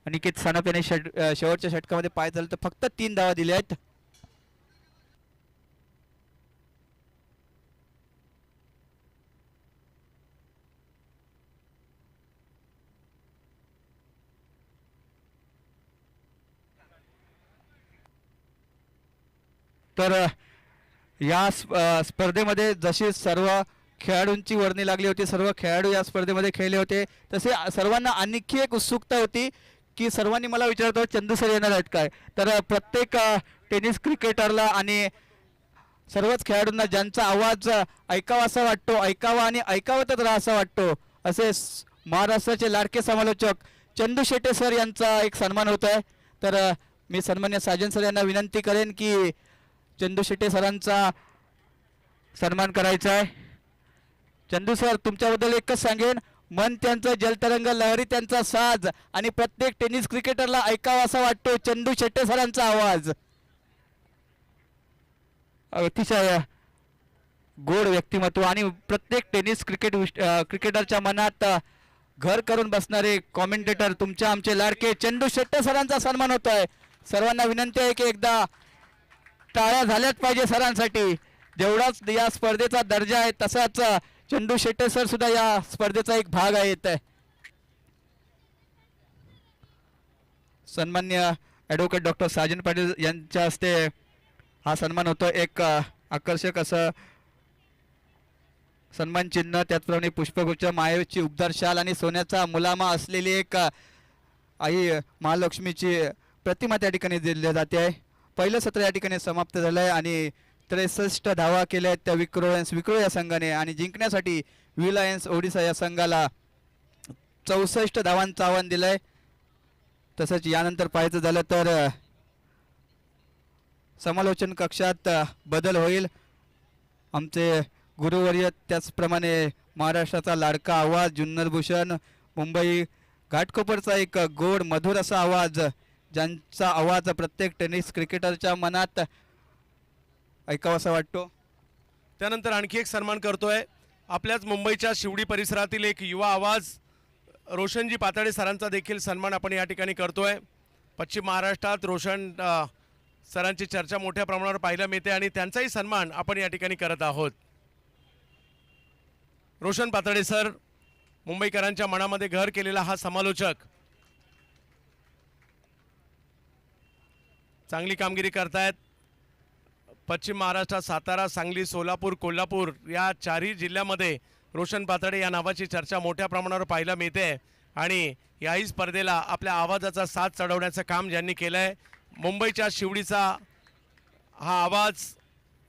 अनिकेत सानप यांनी शेवटच्या षटकामध्ये पाहायचं झालं तर फक्त 3 धावा दिल्या आहेत. तर या स्पर्धेमध्ये जशी सर्व खेळाडूंची वर्णी लागली होती, सर्व खेळाडू या स्पर्धेमध्ये खेळले होते, तसे सर्वांना आणखी एक उत्सुकता होती की सर्वांनी मला विचारतो चंदू सर येणार आहेत काय. तर प्रत्येक टेनिस क्रिकेटरला आणि सर्वच खेळाडूंना ज्यांचा आवाज ऐकावा असा वाटतो, ऐकावा आणि ऐकावतच राहा असा वाटतो, असे महाराष्ट्राचे लाडके समालोचक चंदू शेटे सर यांचा एक सन्मान होत आहे. तर मी सन्मान्य साजन सर यांना विनंती करेन की चंदू शेटे सरांचा सन्मान करायचा आहे. चंदू सर, तुमच्याबद्दल एकच सांगेन, मन त्यांचं जलतरंग, लहरी त्यांचा साज आणि प्रत्येक टेनिस क्रिकेटरला ऐकावा असा वाटतो चंदू शेट्टे सरांचा आवाज. अतिशय गोड व्यक्तिमत्व आणि प्रत्येक टेनिस क्रिकेटरच्या मनात घर करून बसणारे कॉमेंटेटर तुमच्या आमचे लाडके चंदू शेट्टे सरांचा सन्मान होत आहे. सर्वांना विनंती आहे की एकदा टाळ्या झाल्याच पाहिजे सरांसाठी. जेवढाच या स्पर्धेचा दर्जा आहे तसाच चंदू शेट्टे सर सुद्धा या स्पर्धेचा एक भाग आहेत. सन्मान्य ॲडव्होकेट डॉक्टर साजन पाटील यांच्या हस्ते हा सन्मान होतो. एक आकर्षक असं सन्मान चिन्ह, त्याचप्रमाणे पुष्पगुच्छ, मायेची उबदार शाल आणि सोन्याचा मुलामा असलेली एक आई महालक्ष्मीची प्रतिमा त्या ठिकाणी दिली जाते आहे. पहिलं सत्र या ठिकाणी समाप्त झालं आहे आणि 63 धावा केल्या आहेत त्या विक्रो या संघाने आणि जिंकण्यासाठी विलायन्स ओडिसा या संघाला 64 धावांचं आव्हान दिलं आहे. तसंच यानंतर पाहायचं झालं तर समालोचन कक्षात बदल होईल. आमचे गुरुवर्य, त्याचप्रमाणे महाराष्ट्राचा लाडका आवाज जुन्नर भूषण, मुंबई घाटकोपरचा एक गोड मधुर असा आवाज, ज्यांचा आवाज प्रत्येक टेनिस क्रिकेटरच्या मनात ऐकावासा वाटतो. त्यानंतर आणखी एक सन्मान करतोय आपल्याच मुंबईच्या शिवडी परिसरातील एक युवा आवाज रोशनजी पातळे सरांचा देखील सन्मान आपण या ठिकाणी करतोय. पश्चिम महाराष्ट्रात रोशन सरांची चर्चा मोठ्या प्रमाणावर पाहायला मिळते आणि त्यांचाही सन्मान आपण या ठिकाणी करत आहोत. रोशन पातळे सर, मुंबईकरांच्या मनामध्ये घर केलेला हा समालोचक, चांगली कामगिरी करतायत. पश्चिम महाराष्ट्रात सातारा, सांगली, सोलापूर, कोल्हापूर या चारही जिल्ह्यामध्ये रोशन पातळे या नावाची चर्चा मोठ्या प्रमाणावर पाहायला मिळते आणि याही स्पर्धेला आपल्या आवाजाचा साथ चढवण्याचं काम ज्यांनी केलं आहे, मुंबईच्या शिवडीचा हा आवाज,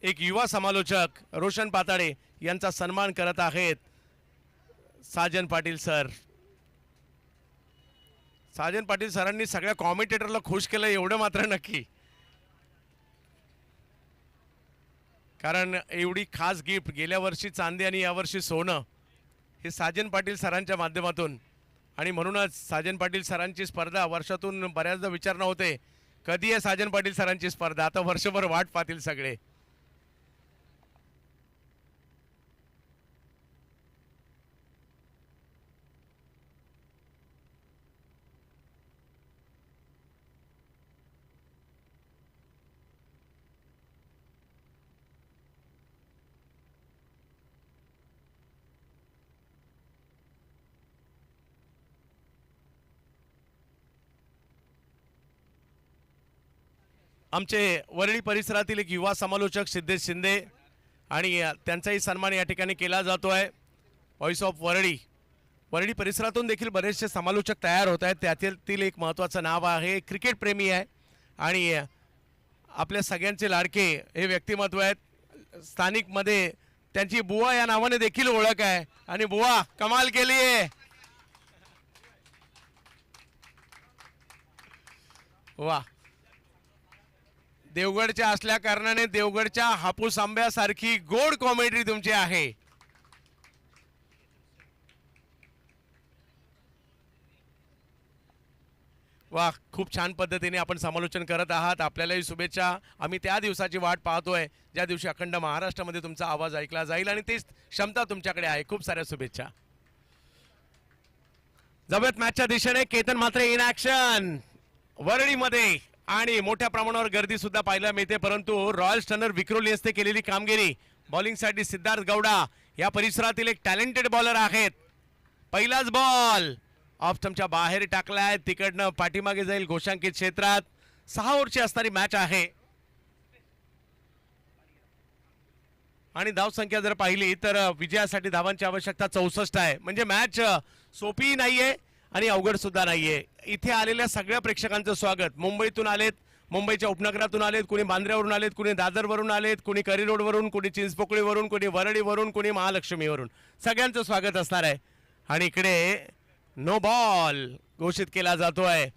एक युवा समालोचक रोशन पातळे यांचा सन्मान करत आहेत साजन पाटील सर. साजन पाटील सरांनी सगळ्या कॉमेंटेटरला खुश केलं एवढं मात्र नक्की, कारण एवढी खास गिफ्ट, गेल्या वर्षी चांदी आणि यावर्षी सोनं, हे साजन पाटील सरांच्या माध्यमातून. आणि म्हणूनच साजन पाटील सरांची स्पर्धा वर्षातून बऱ्याचदा विचारणं होते कधी आहे साजन पाटील सरांची स्पर्धा. आता वर्षभर वाट पाहतील सगळे. आमचे वरळी परिसरातील एक युवा समालोचक सिद्धेश शिंदे आणि त्यांचाही सन्मान या ठिकाणी केला जातो आहे. व्हॉइस ऑफ वरळी, वरळी परिसरातून देखील बरेचसे समालोचक तयार होत आहेत. त्यातील एक महत्त्वाचं नाव आहे, क्रिकेट प्रेमी आहे आणि आपल्या सगळ्यांचे लाडके हे व्यक्तिमत्व आहेत. स्थानिकमध्ये त्यांची बुवा या नावाने देखील ओळख आहे आणि बुवा कमाल केली आहे. वा, देवगडच्या असल्या कारणाने देवगडच्या हापूस आंब्यासारखी गोड कॉमेडी तुमची आहे. वा, खूप छान पद्धतीने आपण समालोचन करत आहात. आपल्यालाही शुभेच्छा. आम्ही त्या दिवसाची वाट पाहतोय ज्या दिवशी अखंड महाराष्ट्रामध्ये तुमचा आवाज ऐकला जाईल आणि तीच क्षमता तुमच्याकडे आहे. खूप साऱ्या शुभेच्छा. जबरदस्त मॅचच्या दिशेने केतन म्हात्रे इन ऍक्शन वरळीमध्ये आणि मोठ्या प्रमाणावर गर्दी सुद्धा पाहायला मिळते, परंतु रॉयल स्टनर विक्रोली असते केलेली कामगिरी. बॉलिंगसाठी सिद्धार्थ गौडा या परिसरातील एक टॅलेंटेड बॉलर आहेत. पहिलाच बॉल ऑफ स्टंपच्या बाहेर टाकलाय, तिकडनं पाठीमागे जाईल घोषांकित क्षेत्रात. 6 ओव्हरची असणारी मॅच आहे. आणि धावसंख्या जर पाहिली तर विजयासाठी धावांची आवश्यकता 64 आहे. म्हणजे मॅच सोपी नाहीये आणि अवघड सुद्धा नाहीये. इथे आलेल्या सगळ्या प्रेक्षकांचं स्वागत. मुंबईतून आलेत, मुंबईच्या उपनगरातून आलेत, कुणी बांद्र्यावरून आलेत, कुणी दादरवरून आलेत, कुणी करी रोडवरून, कुणी चिंचपोकळीवरून, कुणी वरळीवरून, कुणी महालक्ष्मीवरून. सगळ्यांचं स्वागत असणार आहे. आणि इकडे नो बॉल घोषित केला जातोय.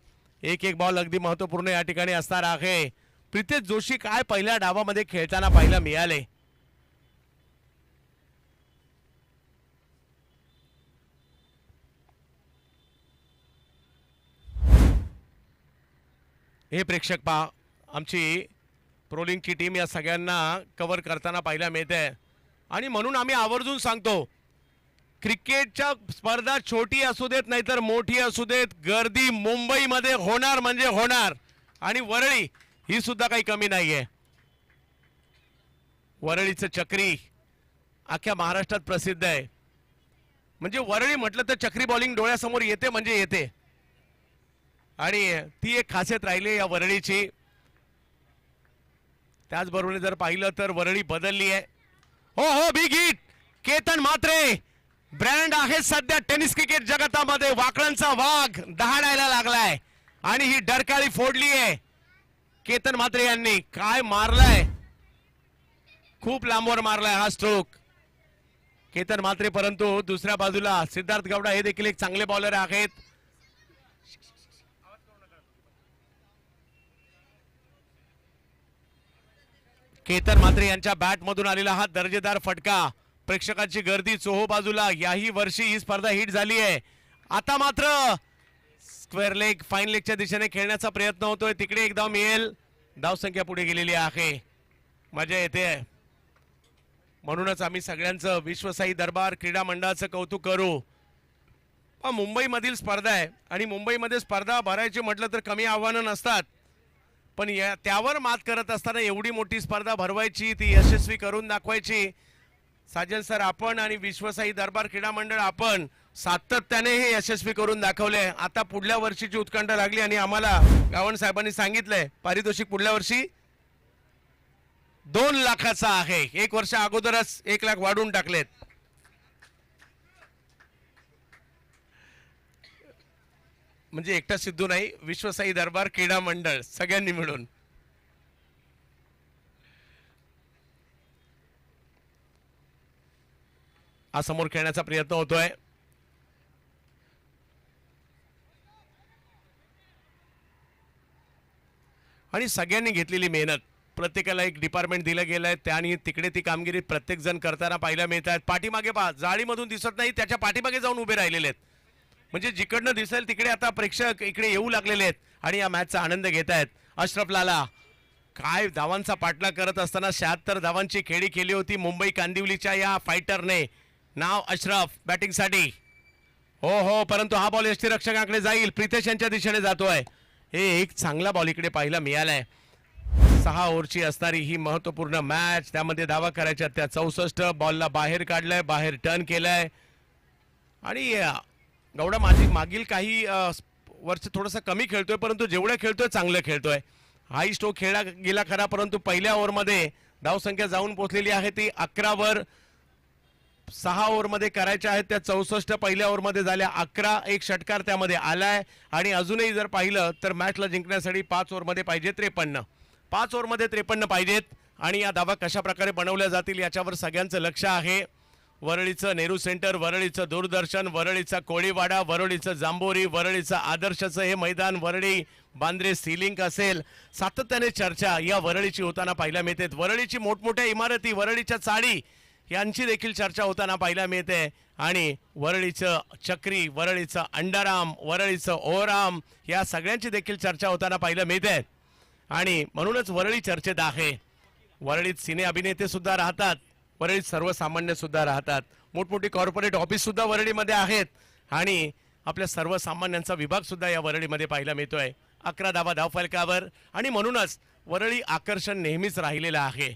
एक एक बॉल अगदी महत्वपूर्ण या ठिकाणी असणार आहे. प्रितेश जोशी काय पहिल्या डावामध्ये खेळताना पाहायला मिळाले. हे प्रेक्षक पहा, आमची प्रोलिंगची टीम या सगळ्यांना कव्हर करताना पाहायला मिळते. आणि म्हणून आम्ही आवर्जून सांगतो, क्रिकेटच्या स्पर्धा छोटी असू देत नाहीतर मोठी असू देत, गर्दी मुंबईमध्ये होणार म्हणजे होणार. आणि वरळी ही सुद्धा काही कमी नाहीये. वरळीचं चक्री अख्ख्या महाराष्ट्रात प्रसिद्ध आहे. म्हणजे वरळी म्हटलं तर चक्री बॉलिंग डोळ्यासमोर येते म्हणजे येते. आणि ती एक खासियत राहिली या वरळीची. त्याचबरोबर जर पाहिलं तर वरळी बदलली आहे. हो हो, big hit Ketan Mhatre. Brand आहे सध्या टेनिस क्रिकेट जगतामध्ये. वाकड्यांचा वाघ दहाडायला लागलाय आणि ही डरकाळी फोडली आहे. केतन म्हात्रे यांनी काय मारलाय, खूप लांबवर मारलाय हा स्ट्रोक केतन म्हात्रे. परंतु दुसऱ्या बाजूला सिद्धार्थ गौडा हे देखील एक चांगले बॉलर आहेत. केतन म्हात्रे यांच्या बॅट मधून आलेला हा दर्जेदार फटका. प्रेक्षकांची गर्दी चोहो बाजूला. याही वर्षी ही स्पर्धा हिट झाली आहे. आता मात्र स्क्वेअर लेग फाईन लेगच्या दिशेने खेळण्याचा प्रयत्न होतोय. तिकडे एक धाव मिळेल. धावसंख्या पुढे गेलेली आहे. मजा येते. म्हणूनच आम्ही सगळ्यांचं विश्वसाई दरबार क्रीडा मंडळाचं कौतुक करू. मुंबईमधील स्पर्धा आहे आणि मुंबईमध्ये स्पर्धा भरायची म्हटलं तर कमी आव्हानं नसतात. पण त्यावर मात करत असताना एवढी मोठी स्पर्धा भरवायची, ती यशस्वी करून दाखवायची. साजन सर आपण आणि विश्वसाई दरबार क्रीडा मंडळ आपण सातत्याने हे यशस्वी करून दाखवले. आता पुढल्या वर्षीची उत्कंठा लागली आणि आम्हाला गावण साहेबांनी सांगितलंय पारितोषिक पुढल्या वर्षी 2 लाखाचा आहे. 1 वर्ष अगोदरच 1 लाख वाढवून टाकलेत. म्हणजे एकटा सिद्धू नाही, विश्वसाई दरबार क्रीडा मंडळ सगळ्यांनी मिळून. हा समोर खेळण्याचा प्रयत्न होतोय. आणि सगळ्यांनी घेतलेली मेहनत, प्रत्येकाला एक डिपार्टमेंट दिलं गेलंय. त्याने तिकडे ती कामगिरी प्रत्येक जण करताना पाहायला मिळत आहेत. पाठीमागे पहा, जाळीमधून दिसत नाही, त्याच्या पाठीमागे जाऊन उभे राहिलेले आहेत. म्हणजे जिकडनं दिसेल तिकडे आता प्रेक्षक इकडे येऊ लागलेले आहेत आणि या मॅचचा आनंद घेत आहेत. अशरफ लाला काय धावांचा पाठलाग करत असताना 76 धावांची खेळी केली होती मुंबई कांदिवलीच्या या फायटरने. नाव अशरफ बॅटिंगसाठी. हो हो, परंतु हा बॉल यष्टीरक्षकांकडे जाईल. प्रितेश यांच्या दिशेने जातोय. हे एक चांगला बॉल इकडे पाहायला मिळालाय. 6 ओव्हरची असणारी ही महत्वपूर्ण मॅच. त्यामध्ये धावा करायच्या त्या 64. बॉलला बाहेर काढलाय, बाहेर टर्न केलाय. आणि गौडा मागील काही वर्ष थोडंसं कमी खेळतोय, परंतु जेवढं खेळतोय चांगलं खेळतोय. हाई स्ट्रोक खेळला गेला खरा, परंतु पहिल्या ओव्हरमध्ये धावसंख्या जाऊन पोहोचलेली आहे ती 11 वर. 6 ओव्हरमध्ये करायच्या आहेत त्या 64. पहिल्या ओव्हरमध्ये झाल्या 11. एक षटकार त्यामध्ये आलाय. आणि अजूनही जर पाहिलं तर मॅचला जिंकण्यासाठी 5 ओव्हरमध्ये पाहिजे 53. 5 ओव्हरमध्ये 53 पाहिजेत. आणि या धावा कशा प्रकारे बनवल्या जातील याच्यावर सगळ्यांचं लक्ष आहे. वरळीचं नेहरू सेंटर, वरळीचं दूरदर्शन, वरळीचा कोळीवाडा, वरळीचं जांभोरी, वरळीचं आदर्शचं हे मैदान, वरळी बांद्रे सीलिंग असेल. सातत्याने चर्चा या वरळीची होताना पाहायला मिळते. वरळीची मोठमोठ्या इमारती, वरळीच्या चाळी यांची देखील चर्चा होताना पाहायला मिळते. आणि वरळीचं चक्री, वरळीचं अंडाराम, वरळीचं ओराम या सगळ्यांची देखील चर्चा होताना पाहायला मिळते. आणि म्हणूनच वरळी चर्चेत आहे. वरळीत सिने अभिनेते सुद्धा राहतात, वरळीत सर्वसामान्य सुद्धा राहतात. मोठमोठी कॉर्पोरेट ऑफिस सुद्धा वरळीमध्ये आहेत. आणि आपल्या सर्वसामान्यांचा विभाग सुद्धा या वरळीमध्ये पाहायला मिळतोय. 11 धावा धावफलकावर. आणि म्हणूनच वरळी आकर्षण नेहमीच राहिलेलं आहे.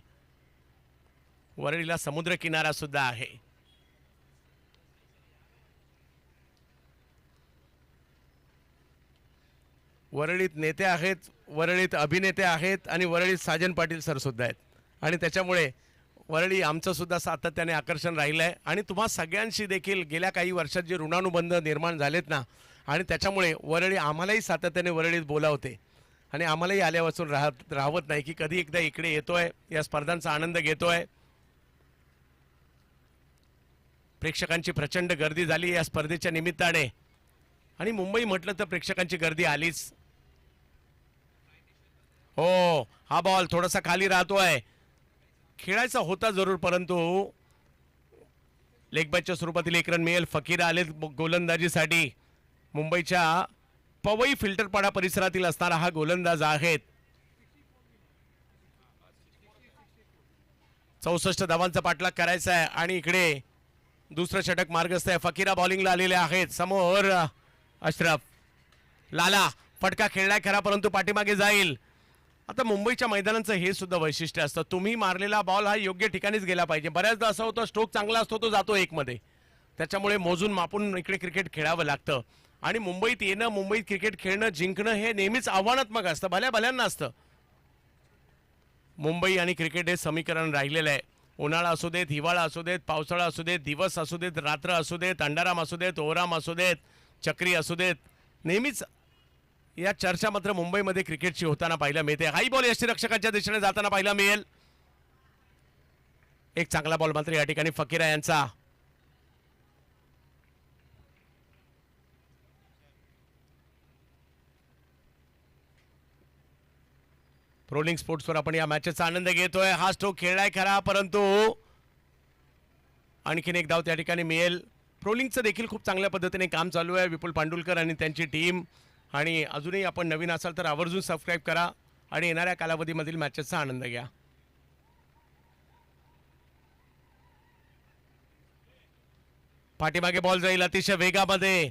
वरळीला समुद्र किनारा सुद्धा आहे. वरळीत नेते आहेत, वरळीत अभिनेते आहेत आणि वरळीत साजन पाटील सर सुद्धा आहेत. आणि त्याच्यामुळे वरळी आमचं सुद्धा सातत्याने आकर्षण राहिलं आहे आणि तुम्हा सगळ्यांशी देखील गेल्या काही वर्षात जे ऋणानुबंध निर्माण झालेत ना, आणि त्याच्यामुळे वरळी आम्हालाही सातत्याने वरळीत बोलावते आणि आम्हालाही आल्यापासून राहत नाही की कधी एकदा इकडे येतोय, या स्पर्धांचा आनंद घेतोय. प्रेक्षकांची प्रचंड गर्दी झाली या स्पर्धेच्या निमित्ताने आणि मुंबई म्हटलं तर प्रेक्षकांची गर्दी आलीच. हो, हा बॉल थोडासा खाली राहतोय, खेळायचा होता जरूर, परंतु लेग बॅचच्या स्वरूपातील एक रन मिळेल. फकीर आले गोलंदाजीसाठी. मुंबईच्या पवई फिल्टरपाडा परिसरातील असणारा हा गोलंदाज आहेत. 64 धावांचा पाठलाग करायचा आहे आणि इकडे दुसरं षटक मार्गस्थ आहे. फकीरा बॉलिंगला आलेले आहेत. समोर अशरफ. लाला फटका खेळलाय खरा, परंतु पाठीमागे जाईल. आता मुंबईच्या मैदानाचं हे सुद्धा वैशिष्ट्य असतं, तुम्ही मारलेला बॉल हा योग्य ठिकाणीच गेला पाहिजे. बऱ्याचदा असं होतं स्ट्रोक चांगला असतो तो जातो एक मध्ये, त्याच्यामुळे मोजून मापून इकडे क्रिकेट खेळावं लागतं. आणि मुंबईत येणं, मुंबईत क्रिकेट खेळणं, जिंकणं हे नेहमीच आव्हानात्मक असतं, भल्यांना असतं. मुंबई आणि क्रिकेट हे समीकरण राहिलेलं आहे. उन्हाळा असू देत, हिवाळा असू देत, पावसाळा असू देत, दिवस असू देत, रात्र असू देत, अंडाराम असू देत, ओराम असू देत, चक्री असू देत, नेहमीच या चर्चा मात्र मुंबईमध्ये क्रिकेटची होताना पाहायला मिळते. हाई बॉल यष्टीरक्षकांच्या दिशेने जाताना पाहायला मिळेल. एक चांगला बॉल मात्र या ठिकाणी फकीरा यांचा. प्रोलिंग स्पोर्ट्सवर आपण या मॅचचा आनंद घेतोय. हा स्ट्रोक खेळलाय खरा, परंतु आणखीन एक धाव त्या ठिकाणी मिळेल. प्रोलिंगचं देखील खूप चांगल्या पद्धतीने काम चालू आहे. विपुल पांडुलकर आणि त्यांची टीम. आणि अजूनही आपण नवीन असाल तर आवर्जून सबस्क्राईब करा आणि येणाऱ्या कालावधीमधील मॅचेसचा आनंद घ्या. पाठीमागे बॉल जाईल अतिशय वेगामध्ये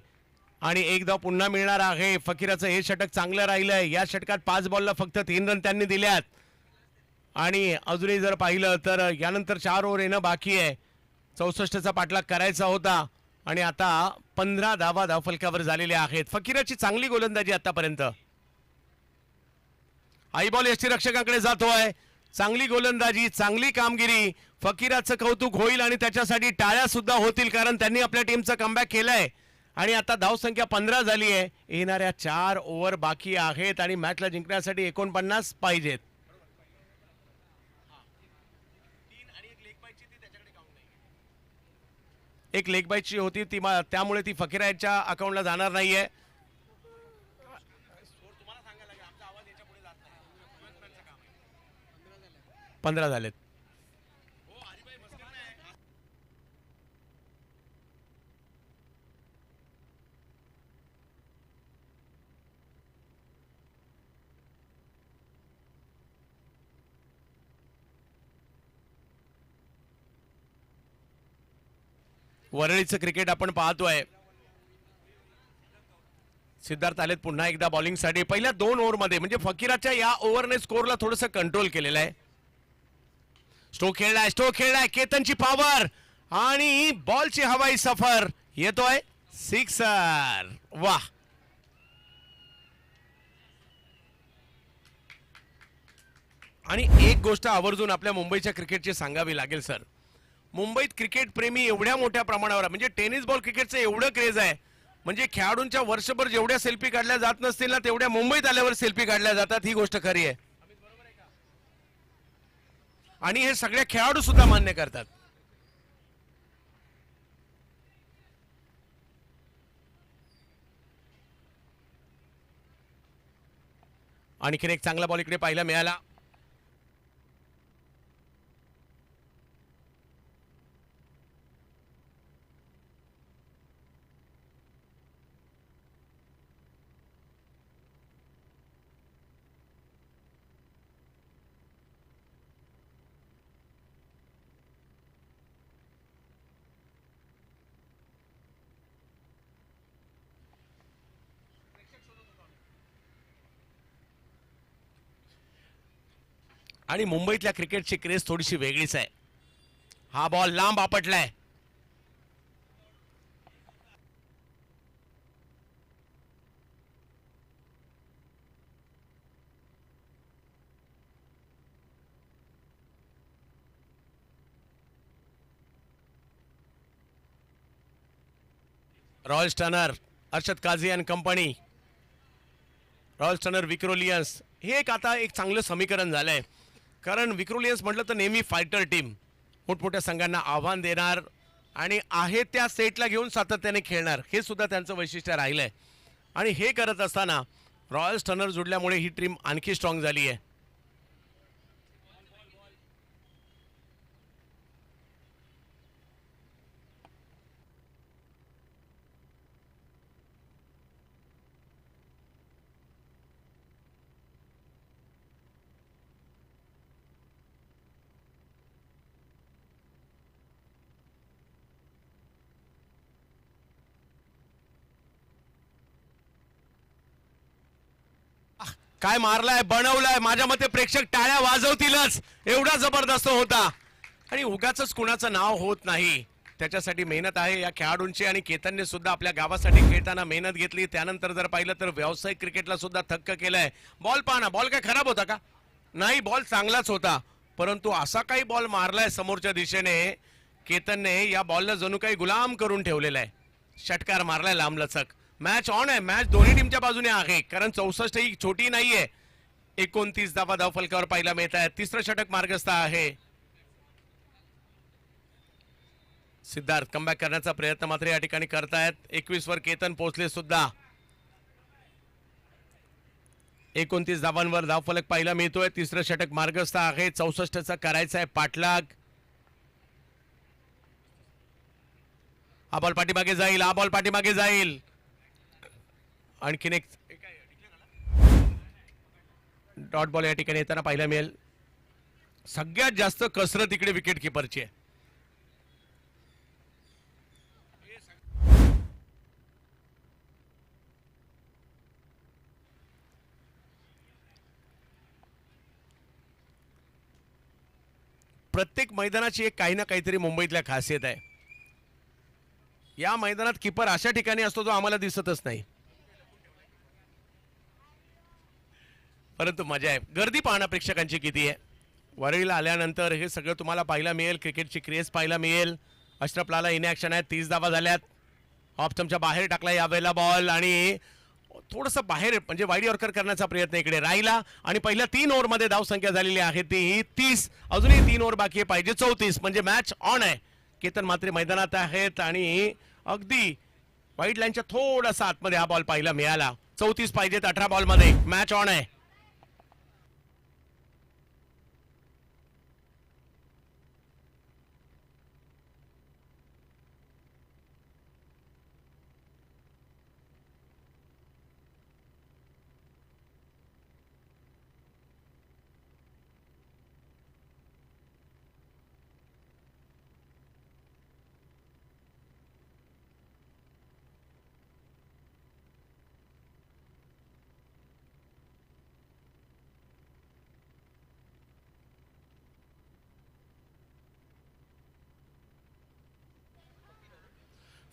आणि एक धाव पुन्हा मिळणार आहे. फकीराचं हे षटक चांगलं राहिलंय. या षटकात 5 बॉलला फक्त 3 रन त्यांनी दिल्यात आणि अजूनही जर पाहिलं तर यानंतर 4 ओव्हर येणं बाकी आहे. 64चा पाठलाग करायचा होता आणि आता 15 धावा धावफलकावर झालेल्या आहेत. फकीराची चांगली गोलंदाजी आतापर्यंत. आई बॉल यष्टीरक्षकांकडे जातोय. चांगली गोलंदाजी, चांगली कामगिरी. फकीराचं कौतुक होईल आणि त्याच्यासाठी टाळ्या सुद्धा होतील, कारण त्यांनी आपल्या टीमचं कमबॅक केलंय आणि आता धावसंख्या 15 झाली आहे. येणाऱ्या 4 ओव्हर बाकी आहेत आणि मॅचला जिंकण्यासाठी 49 पाहिजेत. एक लेग बाईटची होती ती, त्यामुळे ती फकीराच्या अकाउंटला जाणार नाहीये. 15 झालेत. वरळीचं क्रिकेट आपण पाहतोय. सिद्धार्थ आलेत पुन्हा एकदा बॉलिंगसाठी. पहिल्या 2 ओव्हरमध्ये म्हणजे फकीराच्या या ओव्हरने स्कोरला थोडंसं कंट्रोल केलेलं आहे. स्ट्रोक खेळलाय, केतनची पॉवर आणि बॉलची हवाई सफर. येतोय सिक्सर. वाह. आणि एक गोष्ट आवर्जून आपल्या मुंबईच्या क्रिकेटची सांगावी लागेल सर. मुंबईत क्रिकेट प्रेमी एवढ्या मोठ्या प्रमाणावर, म्हणजे टेनिस बॉल क्रिकेटचं एवढं क्रेज आहे, म्हणजे खेळाडूंच्या वर्षभर जेवढ्या सेल्फी काढल्या जात नसतील ना, तेवढ्या मुंबईत आल्यावर सेल्फी काढल्या जातात. ही गोष्ट खरी आहे आणि हे सगळे खेळाडू सुद्धा मान्य करतात. आणखीन एक चांगला बॉल इकडे पाहायला मिळाला. आणि मुंबईतल्या क्रिकेटची क्रेज थोडीशी वेगळीच आहे. हा बॉल लांब आपटलाय. Royal Stunner, Arshad Kazi and company, Royal Stunner Vikrolians, हे एक आता एक चांगलं समीकरण झालं आहे. कारण विक्रोलियन्स म्हटलं तर नेहमी फायटर टीम, मोठमोठ्या संघांना आव्हान देणार आणि आहे त्या सेटला घेऊन सातत्याने खेळणार, हे सुद्धा त्यांचं वैशिष्ट्य राहिलं आहे. आणि हे करत असताना रॉयल स्टनर जुडल्यामुळे ही टीम आणखी स्ट्रॉंग झाली आहे. काय मारलाय, बनवलाय, माझ्या मते प्रेक्षक टाळ्या वाजवतीलच, एवढा जबरदस्त होता. आणि उगाच कुणाचं नाव होत नाही, त्याच्यासाठी मेहनत आहे या खेळाडूंची. आणि केतनने सुद्धा आपल्या गावासाठी खेळताना मेहनत घेतली. त्यानंतर जर पाहिलं तर व्यावसायिक क्रिकेटला सुद्धा थक्क केलंय. बॉल पाहना, बॉल काय खराब होता का? नाही, बॉल चांगलाच होता, परंतु असा काही बॉल मारलाय समोरच्या दिशेने, केतनने या बॉलला जणू काही गुलाम करून ठेवलेला आहे. षटकार मारलाय लांबलचक. मॅच ऑन आहे, मॅच दोन्ही टीमच्या बाजूने आहे, कारण 64 ही छोटी नाहीये. 29 धावा धावफलकावर पाहायला मिळत आहे. तिसरं षटक मार्गस्थ आहे. सिद्धार्थ कमबॅक करण्याचा प्रयत्न मात्र या ठिकाणी करतायत. 21 वर केतन पोहोचले सुद्धा. 29 धावांवर धावफलक पाहायला मिळतोय. तिसरं षटक मार्गस्थ आहे. 64चा करायचा आहे पाठलाग. हा बॉल पाठीमागे जाईल, हा बॉल पाठीमागे जाईल. आणखीन एक डॉट बॉल या ठिकाणी येताना पाहायला मिळेल. सगळ्यात जास्त कसरत इकडे विकेट किपरची आहे. प्रत्येक मैदानाची एक काही ना काहीतरी मुंबईतल्या खासियत आहे. या मैदानात किपर अशा ठिकाणी असतो जो आम्हाला दिसतच नाही, परंतु मजा आहे. गर्दी पाहणं प्रेक्षकांची किती आहे. वरळीला आल्यानंतर हे सगळं तुम्हाला पाहायला मिळेल. क्रिकेटची क्रेज पाहायला मिळेल. अशरफ लाला इन ॲक्शन आहे. 30 धावा झाल्यात. ऑफ स्टंपच्या बाहेर टाकला यावेळेला बॉल आणि थोडंसं बाहेर म्हणजे वाईड यॉर्कर करण्याचा प्रयत्न इकडे राहिला. आणि पहिल्या 3 ओव्हरमध्ये धावसंख्या झालेली आहे ती 30. अजूनही 3 ओव्हर बाकी आहे, पाहिजे 34 म्हणजे मॅच ऑन आहे. केतन मात्र मैदानात आहेत आणि अगदी वाईड लाईनच्या थोडासा आतमध्ये हा बॉल पाहायला मिळाला. 34 पाहिजेत 18 बॉलमध्ये. मॅच ऑन आहे.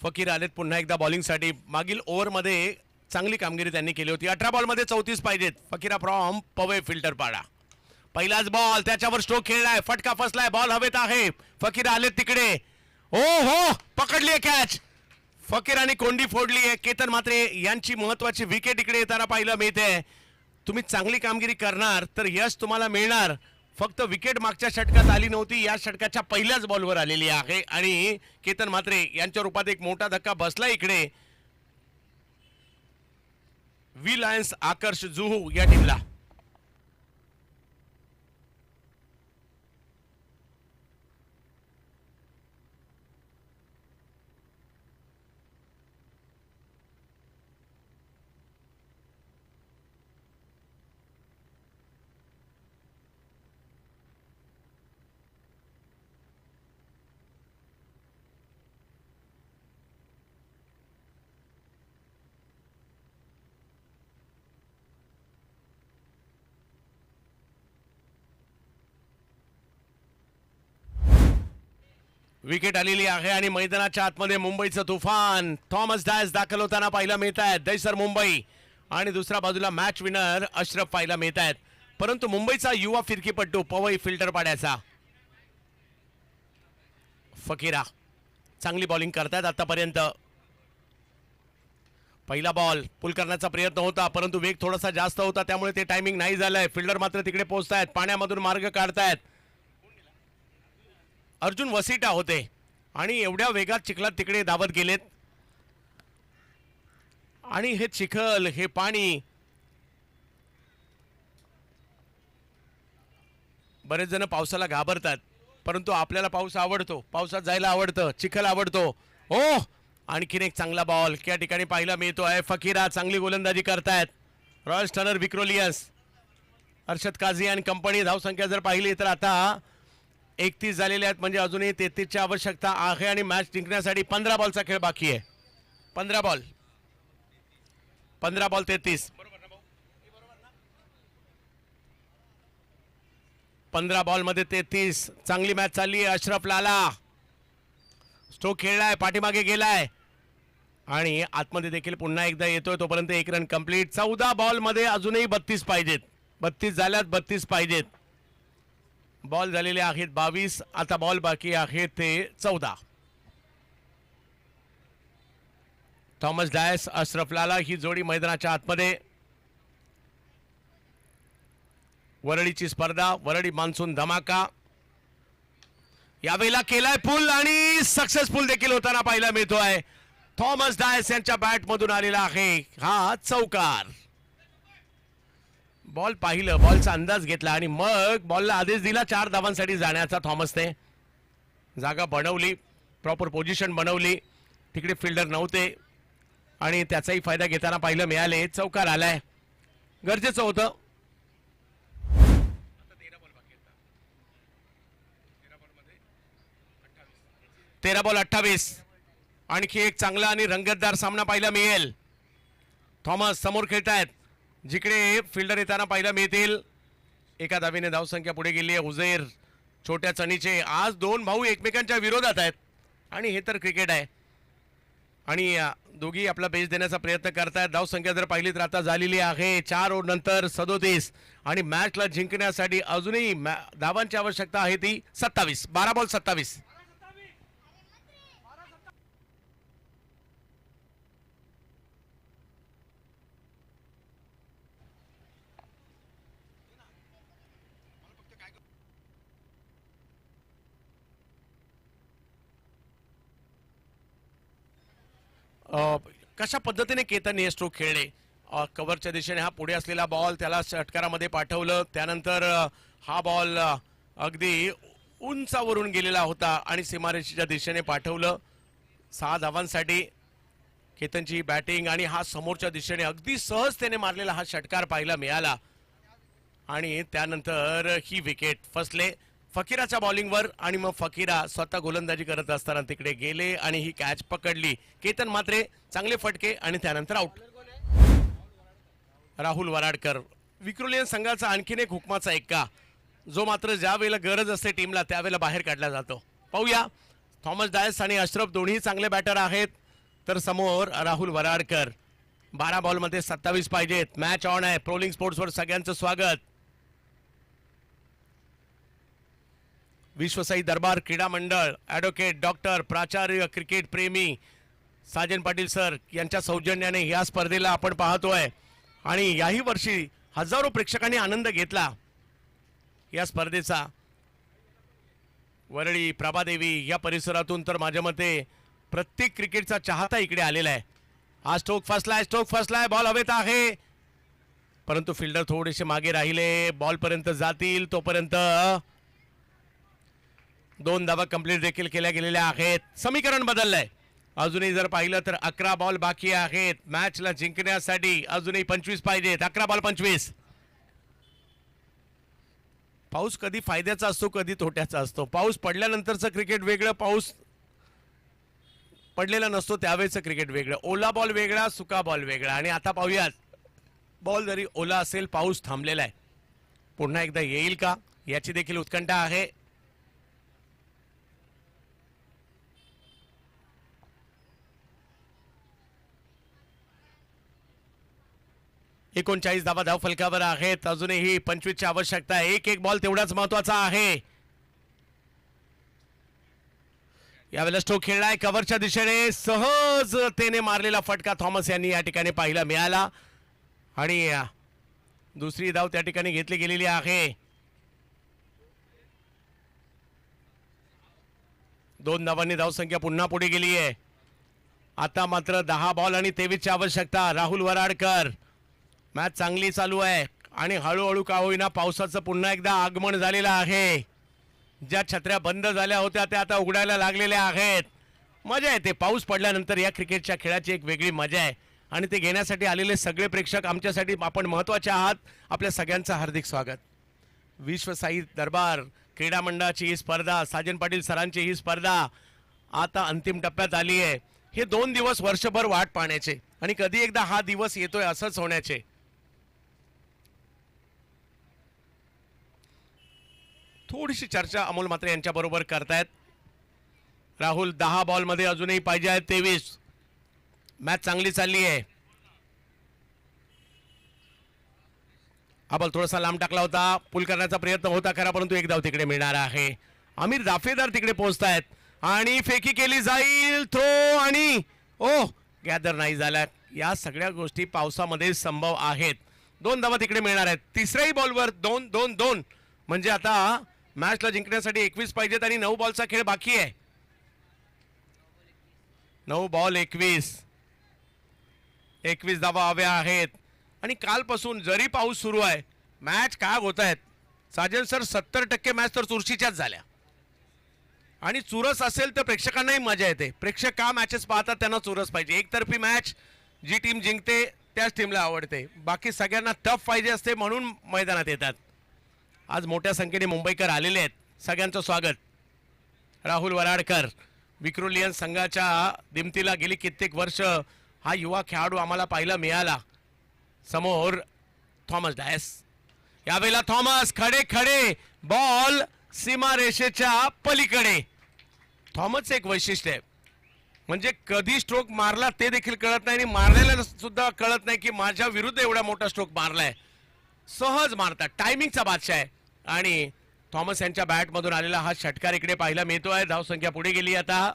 फकीर आलेत पुन्हा एकदा बॉलिंगसाठी. मागील ओव्हरमध्ये चांगली कामगिरी त्यांनी केली होती. 18 बॉलमध्ये 34 पाहिजेत. फकीरा फ्रॉम पवई फिल्टर पाडा. पहिलाच बॉल, त्याच्यावर स्ट्रोक खेळलाय, फटका फसलाय, बॉल हवेत आहे. फकीर आलेत तिकडे. ओ हो, पकडली कॅच. फकीराने कोंडी फोडली आहे. केतन मात्रे यांची महत्वाची विकेट इकडे येताना पाहायला मिळते. तुम्ही चांगली कामगिरी करणार तर यश तुम्हाला मिळणार. फक्त विकेट मागच्या षटकात आली नव्हती, या षटकाच्या पहिल्याच बॉलवर आलेली आहे. आणि केतन म्हात्रे यांच्या रूपात एक मोठा धक्का बसला इकडे वी लायन्स आकर्ष जुहू या टीमला. विकेट आलेली आहे आणि मैदानाच्या आतमध्ये मुंबईचं तुफान थॉमस डायस दाखल होताना पाहायला मिळत आहेत. दैसर मुंबई आणि दुसऱ्या बाजूला मॅच विनर अशरफ पाहायला मिळत आहेत. परंतु मुंबईचा युवा फिरकीपट्टू पवई फिल्टर पाड्याचा फकीरा चांगली बॉलिंग करतायत आतापर्यंत. पहिला बॉल पुल करण्याचा प्रयत्न होता, परंतु वेग थोडासा जास्त होता, त्यामुळे ते टायमिंग नाही झालंय. फिल्डर मात्र तिकडे पोहोचतायत, पाण्यामधून मार्ग काढतायत. अर्जुन वसिटा होते आणि एवढ्या वेगात चिखलात तिकडे धावत गेलेत. आणि हे चिखल, हे पाणी, बरेच जण पावसाला घाबरतात, परंतु आपल्याला पाऊस आवडतो, पावसात जायला आवडतं, चिखल आवडतो. ओ, आणखीन एक चांगला बॉल या ठिकाणी पाहायला मिळतो आहे. फकीरा चांगली गोलंदाजी करतायत. रॉयल स्टनर विक्रोलियस, अर्षद काझी आणि कंपनी धावसंख्या जर पाहिली तर आता 31 झालेले आहेत, म्हणजे अजूनही 33ची आवश्यकता आहे आणि मॅच जिंकण्यासाठी 15 बॉलचा खेळ बाकी आहे. 15 बॉल 33. 15 बॉल मध्ये 33. चांगली मॅच चालली आहे. अशरफ लाला स्ट्रोक खेळलाय, पाठीमागे गेलाय आणि आतमध्ये देखील पुन्हा एकदा येतोय. तोपर्यंत 1 रन कंप्लीट. 14 बॉल मध्ये अजूनही 32 पाहिजेत. 32 झाल्यात, 32 पाहिजेत. बॉल झालेले आहेत 22. आता बॉल बाकी आहेत ते 14. थॉमस डायस, अशरफ लाला ही जोडी मैदानाच्या आतमध्ये. वरळीची स्पर्धा, वरळी मान्सून धमाका यावेळेला केलाय पूल आणि सक्सेसफुल देखील होताना पाहायला मिळतोय. थॉमस डायस यांच्या बॅट मधून आलेला आहे हा चौकार. बॉल पाहिलं, बॉलचा अंदाज घेतला आणि मग बॉलला आदेश दिला 4 धावांसाठी जाण्याचा. थॉमसने जागा बनवली, प्रॉपर पोझिशन बनवली, तिकडे फिल्डर नव्हते आणि त्याचाही फायदा घेताना पाहिलं मिळाले. चौकार आलाय, गरजेचं होतं. 13 बॉल 28. आणखी एक चांगला आणि रंगतदार सामना पाहायला मिळेल. थॉमस समोर खेळतायत, जिकडे फिल्डर येताना पाहायला मिळतील. एका धावेने धावसंख्या पुढे गेली आहे. उझैर, छोट्या चणीचे. आज 2 भाऊ एकमेकांच्या विरोधात आहेत आणि हे तर क्रिकेट आहे. आणि दोघी आपला बेस देण्याचा प्रयत्न करतायत. धावसंख्या जर पाहिली तर आता झालेली आहे 4 ओव्हर नंतर 37 आणि मॅचला जिंकण्यासाठी अजूनही धावांची आवश्यकता आहे ती 27. 12 बॉल 27. कशा पद्धतीने केतन हे स्ट्रोक खेळले. कव्हरच्या दिशेने हा पुढे असलेला बॉल त्याला षटकारामध्ये पाठवलं. त्यानंतर हा बॉल अगदी उंचावरून गेलेला होता आणि सीमारेषेच्या दिशेने पाठवलं. 6 धावांसाठी केतनची बॅटिंग आणि हा समोरच्या दिशेने अगदी सहजतेने मारलेला हा षटकार पाहायला मिळाला. आणि त्यानंतर ही विकेट फसले फकीराच्या बॉलिंगवर आणि मग फकीरा स्वतः गोलंदाजी करत असताना तिकडे गेले आणि ही कॅच पकडली. केतन मात्र चांगले फटके आणि त्यानंतर आउट. राहुल वराडकर, विक्रोलियन संघाचा आणखीन एक हुकमाचा एक्का, जो मात्र ज्या वेळेला गरज असते टीमला त्यावेळेला बाहेर काढला जातो. पाहूया, थॉमस डायस आणि अशरफ दोन्ही चांगले बॅटर आहेत, तर समोर राहुल वराडकर. 12 बॉलमध्ये 27 पाहिजेत. मॅच ऑन आहे. प्रोलिंग स्पोर्ट्सवर सगळ्यांचं स्वागत. विश्वसाई दरबार क्रीडा मंडळ, ॲडव्होकेट डॉक्टर प्राचार्य क्रिकेट प्रेमी साजन पाटील सर यांच्या सौजन्याने या स्पर्धेला आपण पाहतोय आणि याही वर्षी हजारो प्रेक्षकांनी आनंद घेतला या स्पर्धेचा. वरळी, प्रभादेवी या परिसरातून तर माझ्या मते प्रत्येक क्रिकेटचा चाहता इकडे आलेला आहे. हा स्ट्रोक फसलाय, बॉल हवेत आहे, परंतु फिल्डर थोडेसे मागे राहिले. बॉल पर्यंत जातील तोपर्यंत 2 धावा कंप्लीट देखील केल्या गेलेल्या आहेत. समीकरण बदललंय. अजूनही जर पाहिलं तर 11 बॉल बाकी आहेत. मॅचला जिंकण्यासाठी अजूनही 25 पाहिजेत. 11 बॉल 25. पाऊस कधी फायद्याचा असतो, कधी तोट्याचा असतो. पाऊस पडल्यानंतरचं क्रिकेट वेगळं, पाऊस पडलेला नसतो त्यावेळेचं क्रिकेट वेगळं. ओला बॉल वेगळा, सुका बॉल वेगळा. आणि आता पाहूयात, बॉल जरी ओला असेल, पाऊस थांबलेला आहे. पुन्हा एकदा येईल का याची देखील उत्कंठा आहे. 39 धावा धाव फलकावर आहेत. अजूनही 25 ची आवश्यकता आहे. एक बॉल तेवढाच महत्वाचा आहे. यावेळेला स्ट्रोक खेळलाय कव्हरच्या दिशेने, सहजतेने मारलेला फटका थॉमस यांनी या ठिकाणी पाहायला मिळाला आणि दुसरी धाव त्या ठिकाणी घेतली गेलेली आहे. 2 धावांनी धावसंख्या पुन्हा पुढे गेली आहे. आता मात्र 10 बॉल आणि 23ची आवश्यकता. राहुल वराडकर, मॅच चांगली चालू आहे आणि हळूहळू का होईना पावसाचं पुन्हा एकदा आगमन झालेलं आहे. ज्या छत्र्या बंद झाल्या होत्या त्या आता उघडायला लागलेल्या आहेत. मजा येते पाऊस पडल्यानंतर. या क्रिकेटच्या खेळाची एक वेगळी मजा आहे आणि ते घेण्यासाठी आलेले सगळे प्रेक्षक आमच्यासाठी आपण महत्त्वाचे आहात. आपल्या सगळ्यांचं हार्दिक स्वागत. विश्वसाई दरबार क्रीडा मंडळाची ही स्पर्धा, साजन पाटील सरांची ही स्पर्धा आता अंतिम टप्प्यात आली आहे. हे 2 दिवस वर्षभर वाट पाहण्याचे आणि कधी एकदा हा दिवस येतोय असंच होण्याचे. थोडीशी चर्चा अमोल म्हात्रे यांच्या बरोबर करतायत. राहुल 10 बॉल मध्ये अजूनही पाहिजे आहेत 23. मॅच चांगली चालली आहे. हा बॉल थोडासा लांब टाकला होता, पुल करण्याचा प्रयत्न होता खरा, परंतु एक धाव तिकडे मिळणार आहे. आमिर दाफेदार तिकडे पोहोचतायत आणि फेकी केली जाईल, थ्रो आणि गॅदर नाही झाला. या सगळ्या गोष्टी पावसामध्ये संभव आहेत. 2 धावा तिकडे मिळणार आहेत. तिसऱ्याही बॉलवर 2-2-2 म्हणजे आता मॅचला जिंकण्यासाठी 21 पाहिजेत आणि 9 बॉलचा खेळ बाकी आहे. 9 बॉल 21 धावा हव्या आहेत. आणि कालपासून जरी पाऊस सुरू आहे, मॅच काय होत आहेत साजन सर, 70% मॅच तर चुरशीच्याच झाल्या. आणि चुरस असेल तर प्रेक्षकांनाही मजा येते. प्रेक्षक का मॅचेस पाहतात, त्यांना चुरस पाहिजे. एकतर्फी मॅच जी टीम जिंकते त्याच टीमला आवडते. बाकी सगळ्यांना टफ पाहिजे असते म्हणून मैदानात येतात. आज मोठ्या संख्येने मुंबईकर आलेले आहेत. सगळ्यांचं स्वागत. राहुल वराडकर, विक्रोलियन संघाच्या दिमतीला गेली कित्येक वर्ष हा युवा खेळाडू आम्हाला पाहायला मिळाला. समोर थॉमस डायस. यावेळेला थॉमस खडे बॉल सीमारेषेच्या पलीकडे. थॉमसचं एक वैशिष्ट्य आहे, म्हणजे कधी स्ट्रोक मारला ते देखील कळत नाही आणि मारलेला सुद्धा कळत नाही की माझ्या विरुद्ध एवढा मोठा स्ट्रोक मारलाय. सहज मारतात, टायमिंगचा बादशाह आहे. आणि थॉमस यांच्या बॅट मधून आलेला हा षटकार इकडे पाहायला मिळतोय. धावसंख्या पुढे गेली आता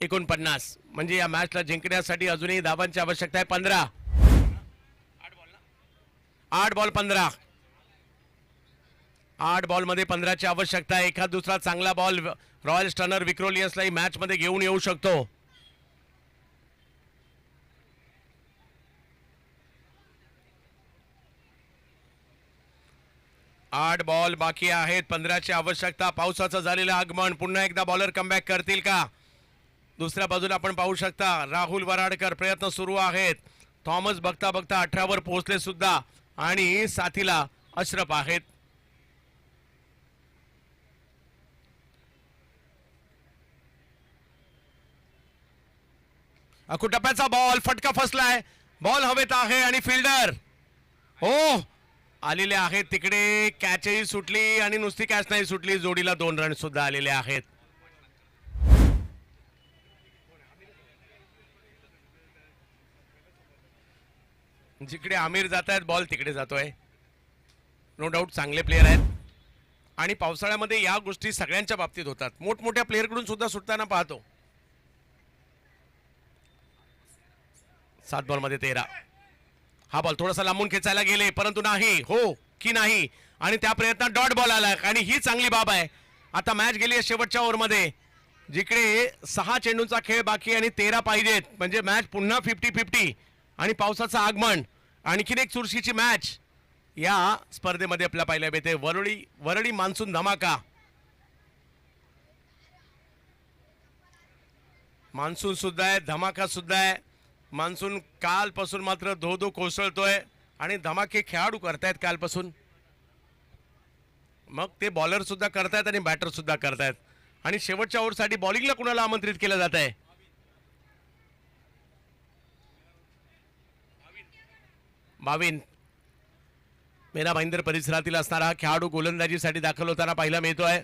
49. म्हणजे या मॅचला जिंकण्यासाठी अजूनही धावांची आवश्यकता आहे 15. 8 बॉल 15. 8 बॉल मध्ये 15ची आवश्यकता आहे. एखाद दुसरा चांगला बॉल रॉयल स्टर्नर विक्रोलियन्सलाही मॅच मध्ये घेऊन येऊ शकतो. आठ बॉल बाकी आहेत, 15ची आवश्यकता. पावसाचं झालेलं आगमन. पुन्हा एकदा बॉलर कमबॅक करतील का? दुसऱ्या बाजूला आपण पाहू शकता राहुल वराडकर, प्रयत्न सुरू आहेत. थॉमस बघता बघता 18 वर पोहोचले सुद्धा आणि साथीला अशरफ आहेत. अकुटप्प्याचा बॉल, फटका फसलाय. बॉल हवेत आहे आणि फिल्डर आलेले आहेत तिकडे. कॅचही सुटली आणि नुसती कॅच नाही सुटली, जोडीला 2 रन सुद्धा आलेले आहेत. जिकडे आमिर जात आहेत बॉल तिकडे जातोय. नो डाऊट चांगले प्लेयर आहेत आणि पावसाळ्यामध्ये या गोष्टी सगळ्यांच्या बाबतीत होतात. मोठमोठ्या प्लेअरकडून सुद्धा सुटताना पाहतो. 7 बॉल मध्ये 13. हा बॉल थोडासा लांबून खेचायला गेले परंतु नाही. हो की नाही, आणि त्या प्रयत्नात डॉट बॉल आला आणि ही चांगली बाब आहे. आता मॅच गेली आहे शेवटच्या ओव्हरमध्ये, जिकडे 6 चेंडूंचा खेळ बाकी आणि 13 पाहिजेत. म्हणजे मॅच पुन्हा 50-50 आणि पावसाचं आगमन. आणखीन एक चुरशीची मॅच या स्पर्धेमध्ये आपल्याला पाहायला मिळते. वरळी मान्सून धमाका. मान्सून सुद्धा आहे, धमाका सुद्धा आहे. मान्सून कालपासून मात्र धो कोसळतोय आणि धमाके खेळाडू करतायत कालपासून. मग ते बॉलर सुद्धा करतायत आणि बॅटर सुद्धा करतायत. आणि शेवटच्या ओव्हरसाठी बॉलिंगला कुणाला आमंत्रित केलं जात आहे? बाविन. मेरा भाईंदर परिसरातील असणारा खेळाडू गोलंदाजीसाठी दाखल होताना पाहायला मिळतोय.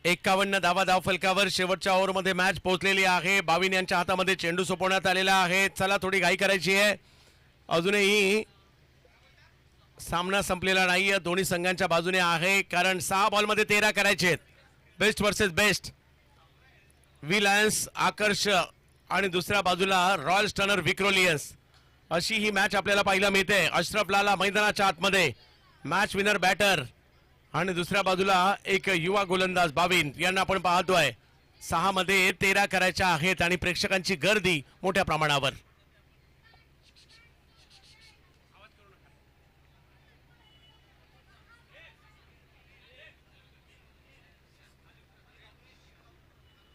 51 धावा धाव फलकावर शेवटच्या ओव्हरमध्ये मॅच पोहोचलेली आहे. बावीन यांच्या हातामध्ये चेंडू सोपवण्यात आलेला आहे. चला थोडी घाई करायची आहे. अजूनही सामना संपलेला नाहीये. दोन्ही संघांच्या बाजूने आहे कारण 6 बॉलमध्ये 13 करायचे आहेत. Best versus best. V Lions Aakarsh आणि दुसऱ्या बाजूला रॉयल स्टनर विक्रोलियन्स अशी ही मॅच आपल्याला पाहायला मिळते. अशरफ लाला मैदानाच्या आतमध्ये मॅच विनर बॅटर आणि दुसऱ्या बाजूला एक युवा गोलंदाज बावीन यांना आपण पाहतोय. 6 मध्ये 13 करायच्या आहेत आणि प्रेक्षकांची गर्दी मोठ्या प्रमाणावर.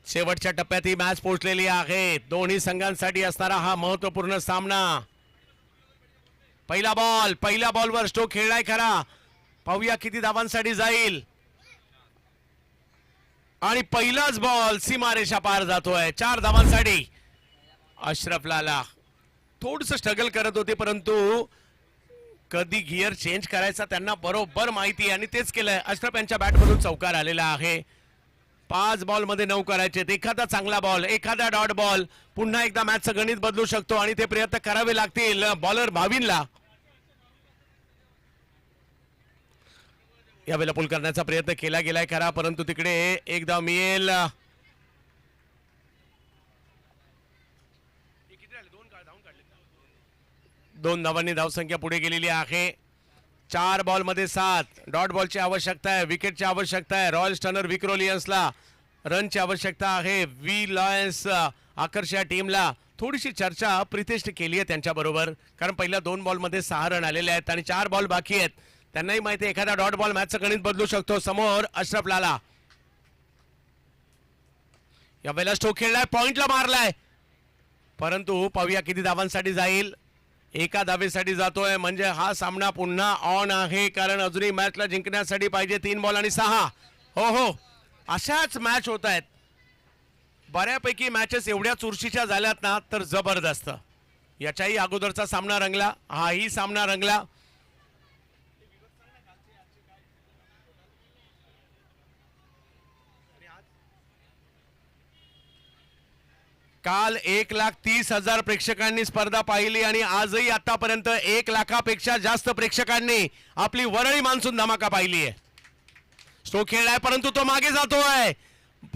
शेवटच्या टप्प्यात ही मॅच पोहोचलेली आहे. दोन्ही संघांसाठी असणारा हा महत्वपूर्ण सामना. पहिल्या बॉलवर स्ट्रोक खेळलाय खरा. पाहूया किती धावांसाठी जाईल. आणि पहिलाच बॉल सीमारेषा पार जातोय 4 धावांसाठी. अशरफ लाला थोडस स्ट्रगल करत होते परंतु कधी गिअर चेंज करायचा त्यांना बरोबर माहिती आहे आणि तेच केलंय. अशरफ यांच्या बॅटमधून चौकार आलेला आहे. 5 बॉलमध्ये 9 करायचे. एखादा चांगला बॉल, एखादा डॉट बॉल पुन्हा एकदा मॅचचं गणित बदलू शकतो आणि ते प्रयत्न करावे लागतील बॉलर बावीनला. यावेळेला पुल करण्याचा प्रयत्न केला गेलाय खरा परंतु तिकडे एक धाव मिळेल. दोन धावांनी धावसंख्या पुढे गेलेली आहे. 4 बॉलमध्ये 7. डॉट बॉलची आवश्यकता आहे, विकेटची आवश्यकता आहे. रॉयल स्टनर विक्रोलियन्सला रनची आवश्यकता आहे. वी लायन्स आकर्ष या टीमला थोडीशी चर्चा प्रितेशने केली आहे त्यांच्या बरोबर कारण पहिल्या 2 बॉलमध्ये 6 रन आलेले आहेत आणि 4 बॉल बाकी आहेत. त्यांनाही माहिती आहे एखादा डॉट बॉल मॅचचं गणित बदलू शकतो. समोर अशरफ लाला यावेळेला स्ट्रोक खेळलाय, पॉइंटला मारलाय परंतु पाहूया किती धावांसाठी जाईल. एका धावेसाठी जातोय म्हणजे हा सामना पुन्हा ऑन आहे कारण अजूनही मॅचला जिंकण्यासाठी पाहिजे 3 बॉल आणि 6. हो अशाच मॅच होत आहेत. बऱ्यापैकी मॅचेस एवढ्या चुरशीच्या झाल्यात ना तर जबरदस्त. याच्याही अगोदरचा सामना रंगला, हाही सामना रंगला. काल 1,30,000 प्रेक्षकांनी स्पर्धा पाहिली आणि आजही आतापर्यंत 1 लाखापेक्षा जास्त प्रेक्षकांनी आपली वरळी मान्सून धमाका पाहिली आहे. स्ट्रोक खेळलाय परंतु तो मागे जातोय.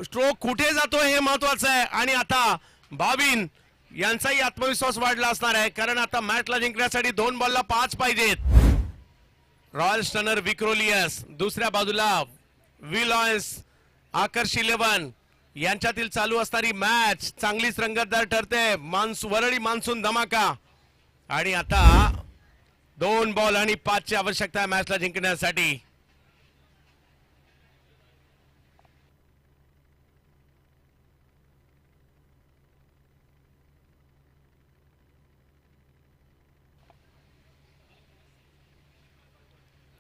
स्ट्रोक कुठे जातोय हे महत्वाचं आहे आणि आता बावीन यांचाही आत्मविश्वास वाढला असणार आहे कारण आता मॅचला जिंकण्यासाठी 2 बॉलला 5 पाहिजेत. रॉयल स्टनर विक्रोलियस दुसऱ्या बाजूला वी लायन्स आकर्ष 11 यांच्यातील चालू असणारी मॅच चांगलीच रंगतदार ठरते. वरळी मान्सून धमाका आणि आता 2 बॉल आणि 5 ची आवश्यकता आहे मॅचला जिंकण्यासाठी.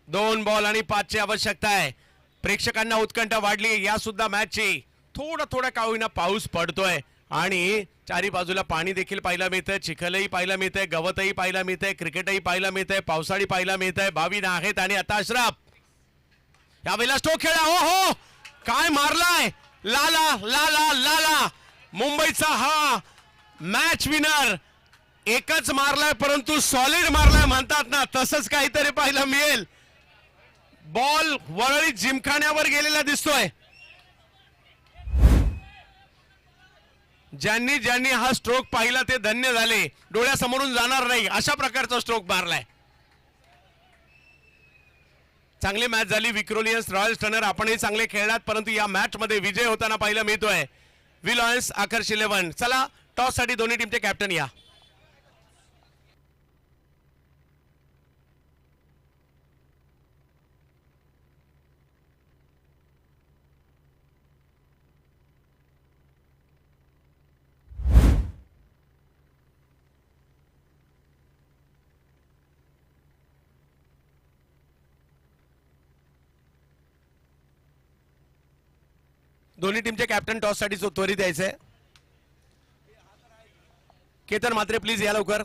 दोन बॉल आणि 5 ची आवश्यकता आहे. प्रेक्षकांना उत्कंठा वाढली या सुद्धा मॅचची. थोडा का होईना पाऊस पडतोय आणि चारी बाजूला पाणी देखील पाहायला मिळतंय. चिखलही पाहायला मिळतंय, गवतही पाहायला मिळतंय, क्रिकेटही पाहायला मिळतंय, पावसाळी पाहायला मिळतंय. बावीन आहेत आणि आता अशरफ यावेळेला स्ट्रोक खेळा. हो काय मारलाय लाला लाला लाला. मुंबईचा हा मॅच विनर एकच मारलाय परंतु सॉलिड मारलाय म्हणतात ना तसंच काहीतरी पाहायला मिळेल. बॉल वरळी जिमखान्यावर गेलेला दिसतोय. ज्यांनी हा स्ट्रोक पाहिला ते धन्य झाले. डोळ्यासमोरून जाणार नाही अशा प्रकारचा स्ट्रोक मारलाय. चांगली मॅच झाली. विक्रोलियन्स रॉयल स्टनर आपणही चांगले खेळलात परंतु या मॅच मध्ये विजय होताना पाहायला मिळतोय वी लायन्स आकर्ष 11. चला टॉस साठी दोन्ही टीमचे कॅप्टन या. दोन्ही टीमचे कॅप्टन टॉस साठी त्वरित द्यायचंय. केतन मात्रे प्लीज या लवकर.